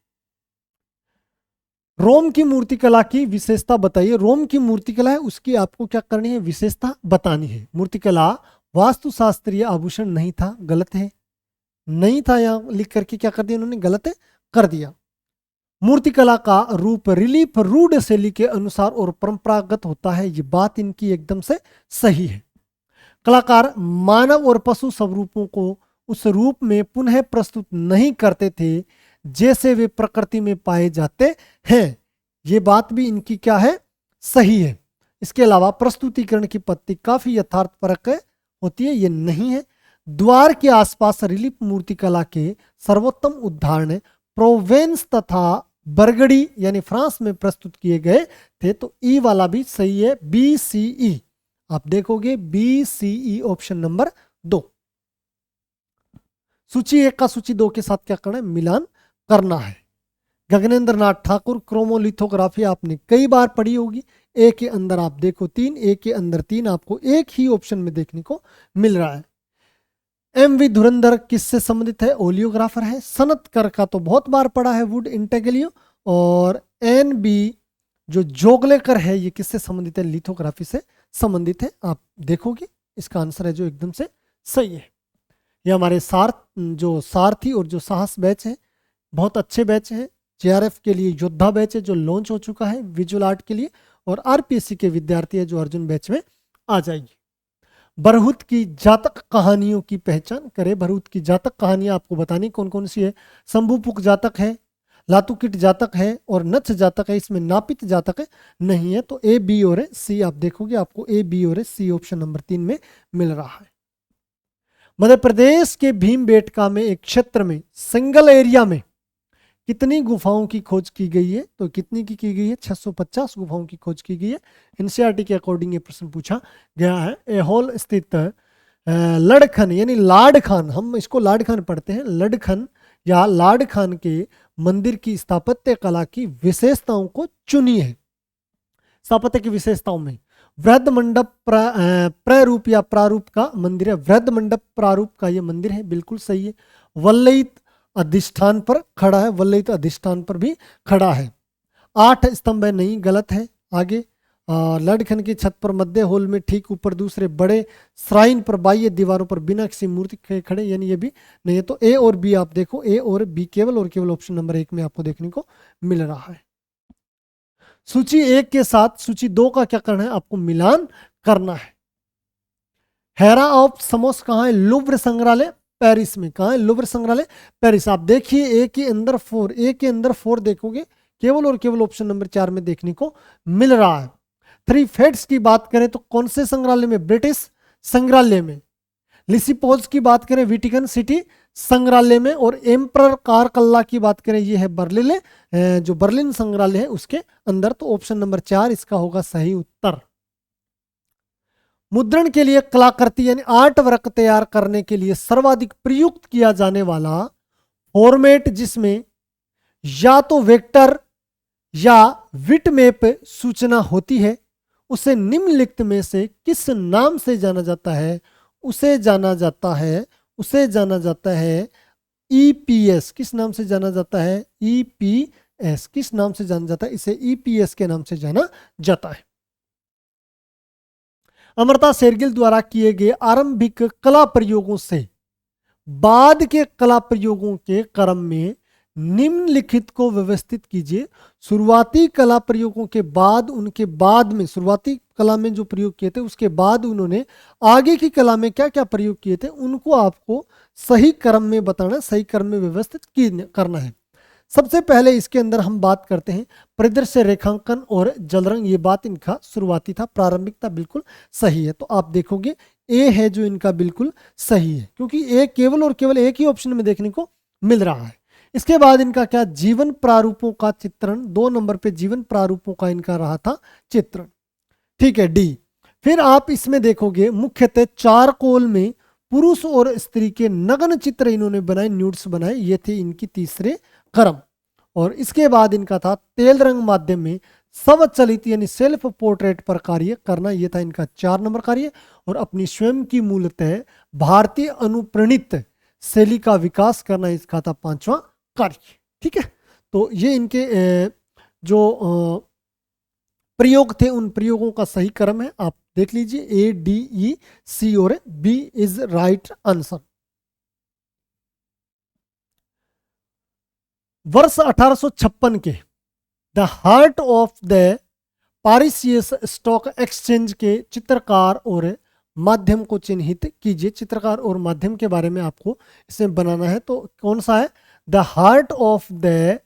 A: रोम की मूर्तिकला की विशेषता बताइए। रोम की मूर्तिकला है उसकी आपको क्या करनी है? विशेषता बतानी है। मूर्तिकला वास्तुशास्त्रीय आभूषण नहीं था, गलत है। नहीं था यहां लिख करके क्या कर दिया उन्होंने? गलत कर दिया। मूर्तिकला का रूप रिलीफ रूढ़ शैली के अनुसार और परंपरागत होता है, ये बात इनकी एकदम से सही है। कलाकार मानव और पशु स्वरूपों को उस रूप में पुनः प्रस्तुत नहीं करते थे जैसे वे प्रकृति में पाए जाते हैं, ये बात भी इनकी क्या है? सही है। इसके अलावा प्रस्तुतिकरण की पद्धति काफी यथार्थपरक होती है, ये नहीं है। द्वार के आसपास रिलीफ मूर्ति कला के सर्वोत्तम उदाहरण प्रोवेंस तथा बरगड़ी यानी फ्रांस में प्रस्तुत किए गए थे, तो ई वाला भी सही है, बी सी ई। आप देखोगे B C E option number 2। सूची 1 का सूची 2 के साथ क्या करना है, मिलान करना है। गगनेंद्र नाथ ठाकुर क्रोमोलिथोग्राफी आपने कई बार पढ़ी होगी। ए के अंदर आप देखो 3, ए के अंदर 3 आपको एक ही ऑप्शन में देखने को मिल रहा है। एम वी धुरंधर किससे संबंधित है, ओलियोग्राफर है। सनतकर का तो बहुत बार पढ़ा है, वुड इंटेग्लियो। और एन बी जो जोगलेकर है ये किससे संबंधित है, लिथोग्राफी से संबंधित है। आप देखोगे इसका आंसर है जो एकदम से सही है। ये हमारे सारथी और जो साहस बैच है, बहुत अच्छे बैच है। जेआरएफ के लिए योद्धा बैच है जो लॉन्च हो चुका है विजुअल आर्ट के लिए, और आरपीएससी के विद्यार्थी है जो अर्जुन बैच में आ जाएगी। बरहुत की जातक कहानियों की पहचान करें। बरहुत की जातक कहानियां आपको बतानी कौन कौन सी है। शंभुपुक जातक है, लातुकिट जातक है और नच्छ जातक है। इसमें नापित जातक है नहीं है, तो ए बी और सी आप देखोगे आपको ए बी और सी ऑप्शन नंबर 3 में मिल रहा है। मध्य प्रदेश के भीमबेटका में एक क्षेत्र में सिंगल एरिया में कितनी गुफाओं की खोज की गई है, तो कितनी की गई है, 650 गुफाओं की खोज की गई है। एनसीईआरटी के अकॉर्डिंग ये प्रश्न पूछा गया है। एहोल स्थित लड़खन यानी लाडखान, हम इसको लाडखान पढ़ते हैं, लड़खन या लाडखान के मंदिर की स्थापत्य कला की विशेषताओं को चुनी है। स्थापत्य की विशेषताओं में वृद्ध मंडप प्रारूप या प्रारूप का मंदिर है। वृद्ध मंडप प्रारूप का ये मंदिर है, बिल्कुल सही है। वल्लयित अधिष्ठान पर खड़ा है, वल्लयित अधिष्ठान पर भी खड़ा है। 8 स्तंभ है, नहीं, गलत है। आगे लड़खन की छत पर मध्य होल में ठीक ऊपर दूसरे बड़े श्राइन पर बाह्य दीवारों पर बिना किसी मूर्ति के खड़े, यानी ये भी नहीं है। तो ए और बी आप देखो, ए और बी केवल और केवल ऑप्शन नंबर 1 में आपको देखने को मिल रहा है। सूची 1 के साथ सूची 2 का क्या करना है, आपको मिलान करना है। हेरा ऑफ समोस कहाँ है, लुव्र संग्रहालय पेरिस में। कहाँ है, लुव्र संग्रहालय पेरिस। आप देखिए ए के अंदर 4, ए के अंदर 4 देखोगे केवल और केवल ऑप्शन नंबर 4 में देखने को मिल रहा है। 3 फेट्स की बात करें तो कौन से संग्रहालय में, ब्रिटिश संग्रहालय में। लिसिपोज की बात करें वेटिकन सिटी संग्रहालय में। और एम्परर कारकल्ला की बात करें ये है बर्लिन, जो बर्लिन संग्रहालय है उसके अंदर। तो ऑप्शन नंबर 4 इसका होगा सही उत्तर। मुद्रण के लिए कलाकृति यानी आर्ट वर्क तैयार करने के लिए सर्वाधिक प्रयुक्त किया जाने वाला फॉर्मेट जिसमें या तो वेक्टर या बिटमैप सूचना होती है, उसे निम्नलिखित में से किस नाम से जाना जाता है, उसे जाना जाता है ईपीएस। किस नाम से जाना जाता है, ईपीएस। किस नाम से जाना जाता है, इसे ईपीएस के नाम से जाना जाता है। अमृता शेरगिल द्वारा किए गए आरंभिक कला प्रयोगों से बाद के कला प्रयोगों के क्रम में निम्नलिखित को व्यवस्थित कीजिए। शुरुआती कला प्रयोगों के बाद, उनके बाद में, शुरुआती कला में जो प्रयोग किए थे उसके बाद उन्होंने आगे की कला में क्या क्या प्रयोग किए थे उनको आपको सही क्रम में बताना, सही क्रम में व्यवस्थित करना है। सबसे पहले इसके अंदर हम बात करते हैं परिदृश्य रेखांकन और जलरंग। ये बात इनका शुरुआती था, प्रारंभिकता बिल्कुल सही है। तो आप देखोगे ए है जो इनका बिल्कुल सही है, क्योंकि ए केवल और केवल एक ही ऑप्शन में देखने को मिल रहा है। इसके बाद इनका क्या, जीवन प्रारूपों का चित्रण। 2 नंबर पे जीवन प्रारूपों का इनका रहा था चित्रण, ठीक है, डी। फिर आप इसमें देखोगे मुख्यतः चारकोल में पुरुष और स्त्री के नग्न चित्र इन्होंने बनाए, न्यूड्स बनाए, ये थे इनकी तीसरे क्रम। और इसके बाद इनका था तेल रंग माध्यम में स्वचलित यानी सेल्फ पोर्ट्रेट पर कार्य करना, यह था इनका 4 नंबर कार्य। और अपनी स्वयं की मूलतः भारतीय अनुप्रणीत शैली का विकास करना इसका था 5वां कार्य, ठीक है। तो ये इनके जो प्रयोग थे उन प्रयोगों का सही क्रम है, आप देख लीजिए। ए डी ई सी और बी इज राइट आंसर। वर्ष 1856 के the heart of the Parisian stock exchange के चित्रकार और माध्यम को चिन्हित कीजिए। चित्रकार और माध्यम के बारे में आपको इसमें बनाना है, तो कौन सा है, the heart of the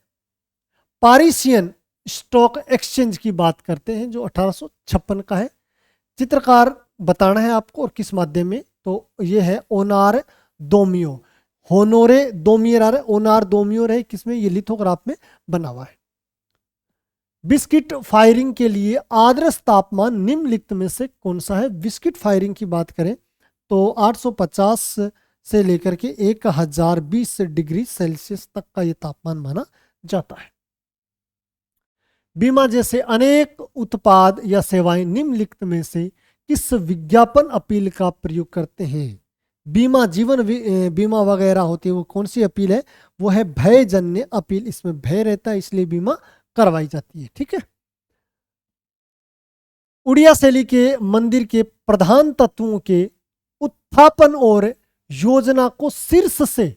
A: Parisian stock exchange की बात करते हैं जो 1856 का है। चित्रकार बताना है आपको और किस माध्यम में, तो ये है ओनार दोमियो, होनोरे दोमियर, ओनार दोमियो है किसमें, ये लिथोग्राफ में बना हुआ है। बिस्किट फायरिंग के लिए आदर्श तापमान निम्नलिखित में से कौन सा है। बिस्किट फायरिंग की बात करें तो 850 से लेकर के 1020 डिग्री सेल्सियस तक का ये तापमान माना जाता है। बीमा जैसे अनेक उत्पाद या सेवाएं निम्नलिखित में से किस विज्ञापन अपील का प्रयोग करते हैं। बीमा जीवन बीमा वगैरह होती है, वो कौन सी अपील है, वो है भयजन्य अपील। इसमें भय रहता है इसलिए बीमा करवाई जाती है। ठीक है। उड़िया शैली के मंदिर के प्रधान तत्वों के उत्थापन और योजना को शीर्ष से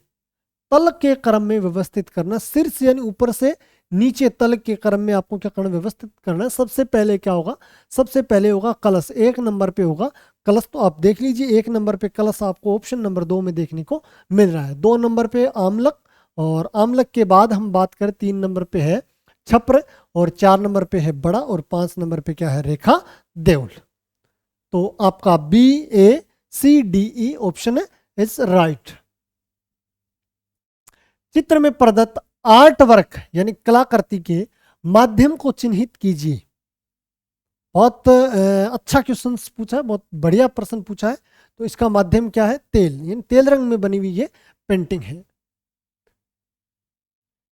A: तल के क्रम में व्यवस्थित करना। शीर्ष यानी ऊपर से नीचे तल के क्रम में आपको क्या करना, व्यवस्थित करना है। सबसे पहले क्या होगा, सबसे पहले होगा कलश, 1 नंबर पे होगा कलश। तो आप देख लीजिए 1 नंबर पे कलश आपको ऑप्शन नंबर 2 में देखने को मिल रहा है। 2 नंबर पे आमलक, और आमलक के बाद हम बात करें 3 नंबर पे है छप्र, और 4 नंबर पे है बड़ा, और 5 नंबर पे क्या है, रेखा देउल। तो आपका BACDE ऑप्शन है इज राइट। चित्र में प्रदत्त आर्ट वर्क यानी कलाकृति के माध्यम को चिन्हित कीजिए। बहुत अच्छा क्वेश्चन पूछा है, बहुत बढ़िया प्रश्न पूछा है। तो इसका माध्यम क्या है, तेल, यानी तेल रंग में बनी हुई ये पेंटिंग है।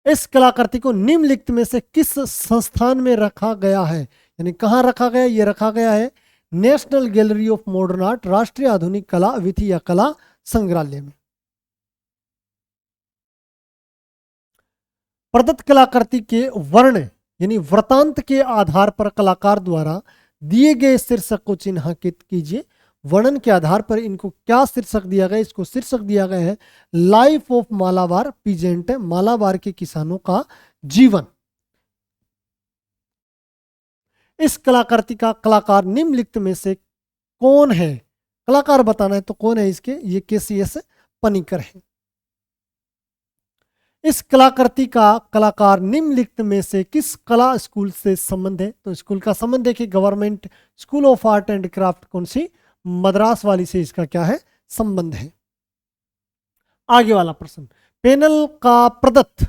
A: इस कलाकृति को निम्नलिखित में से किस संस्थान में रखा गया है, यानी कहाँ रखा गया, ये रखा गया है national gallery of modern art, राष्ट्रीय आधुनिक कला विधि या कला संग्रहालय में। प्रदत्त कलाकृति के वर्ण यानी वृत्तांत के आधार पर कलाकार द्वारा दिए गए शीर्षक को चिन्हांकित कीजिए। वर्णन के आधार पर इनको क्या शीर्षक दिया गया, इसको शीर्षक दिया गया है life of Malabar peasant, Malabar के किसानों का जीवन। इस कलाकृति का कलाकार निम्नलिखित में से कौन है, कलाकार बताना है तो कौन है इसके, ये KCS पनिकर है। इस कलाकृति का कलाकार निम्नलिखित में से किस कला स्कूल से संबंध है, तो स्कूल का संबंध देखिए government school of art and craft, कौन सी, मद्रास वाली से इसका क्या है, संबंध है। आगे वाला प्रश्न, पैनल का प्रदत्त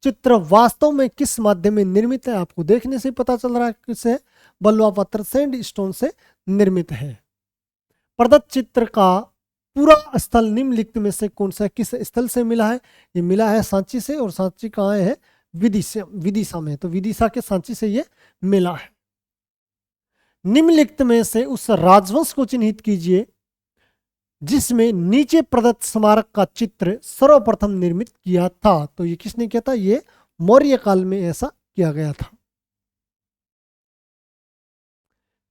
A: चित्र वास्तव में किस माध्यम में निर्मित है, आपको देखने से पता चल रहा है किससे, बलुआ पत्थर सैंड स्टोन से निर्मित है। प्रदत्त चित्र का पूरा स्थल निम्नलिखित में से कौन सा, किस स्थल से मिला है, ये मिला है सांची से, और सांची कहाँ है, विदिशा में, तो विदिशा के सांची से ये मिला है। निम्नलिखित में से उस राजवंश को चिन्हित कीजिए जिसमें नीचे प्रदत्त स्मारक का चित्र सर्वप्रथम निर्मित किया था, तो ये किसने किया था, ये मौर्य काल में ऐसा किया गया था।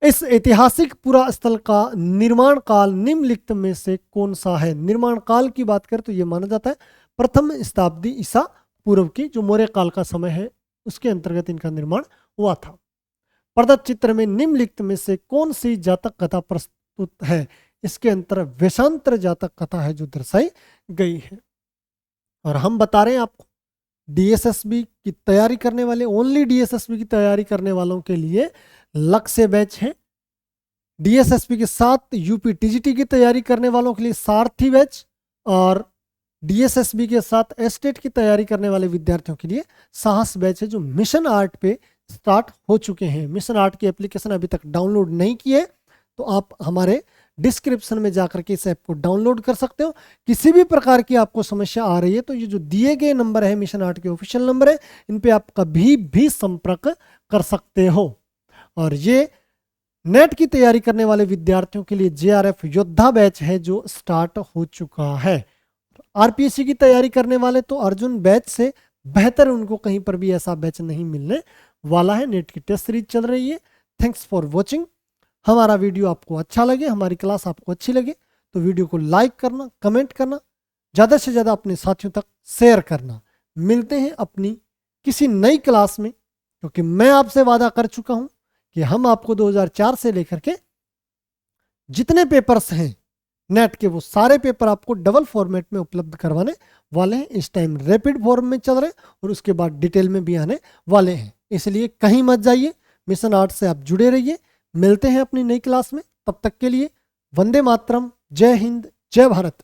A: इस ऐतिहासिक पुरा स्थल का निर्माण काल निम्नलिखित में से कौन सा है। निर्माण काल की बात करें तो यह माना जाता है प्रथम शताब्दी ईसा पूर्व की, जो मौर्य काल का समय है उसके अंतर्गत इनका निर्माण हुआ था। प्रदत्त चित्र में निम्नलिखित में से कौन सी जातक कथा प्रस्तुत है, इसके अंतर वेशांतर जातक कथा है जो दर्शाई गई है। और हम बता रहे हैं आपको DSSB की तैयारी करने वाले, ओनली DSSB की तैयारी करने वालों के लिए लक्ष्य बैच है। DSSB के साथ UP TGT की तैयारी करने वालों के लिए सारथी बैच, और DSSB के साथ एस्टेट की तैयारी करने वाले विद्यार्थियों के लिए साहस बैच है, जो मिशन आर्ट पे स्टार्ट हो चुके हैं। मिशन आर्ट की एप्लीकेशन अभी तक डाउनलोड नहीं की है तो आप हमारे डिस्क्रिप्शन में जाकर के इस ऐप को डाउनलोड कर सकते हो। किसी भी प्रकार की आपको समस्या आ रही है तो ये जो दिए गए नंबर है मिशन आर्ट के ऑफिशियल नंबर है, इन पे आप कभी भी संपर्क कर सकते हो। और ये नेट की तैयारी करने वाले विद्यार्थियों के लिए JRF योद्धा बैच है जो स्टार्ट हो चुका है। RPSC की तैयारी करने वाले तो अर्जुन बैच से बेहतर उनको कहीं पर भी ऐसा बैच नहीं मिलने वाला है। नेट की टेस्ट सीरीज चल रही है। Thanks for watching. हमारा वीडियो आपको अच्छा लगे, हमारी क्लास आपको अच्छी लगे तो वीडियो को लाइक करना, कमेंट करना, ज़्यादा से ज़्यादा अपने साथियों तक शेयर करना। मिलते हैं अपनी किसी नई क्लास में, क्योंकि मैं आपसे वादा कर चुका हूं कि हम आपको 2004 से लेकर के जितने पेपर्स हैं नेट के, वो सारे पेपर आपको डबल फॉर्मेट में उपलब्ध करवाने वाले हैं। इस टाइम रैपिड फॉर्म में चल रहे हैं और उसके बाद डिटेल में भी आने वाले हैं। इसलिए कहीं मत जाइए, मिशन 8 से आप जुड़े रहिए। मिलते हैं अपनी नई क्लास में, तब तक के लिए वंदे मातरम, जय हिंद, जय भारत।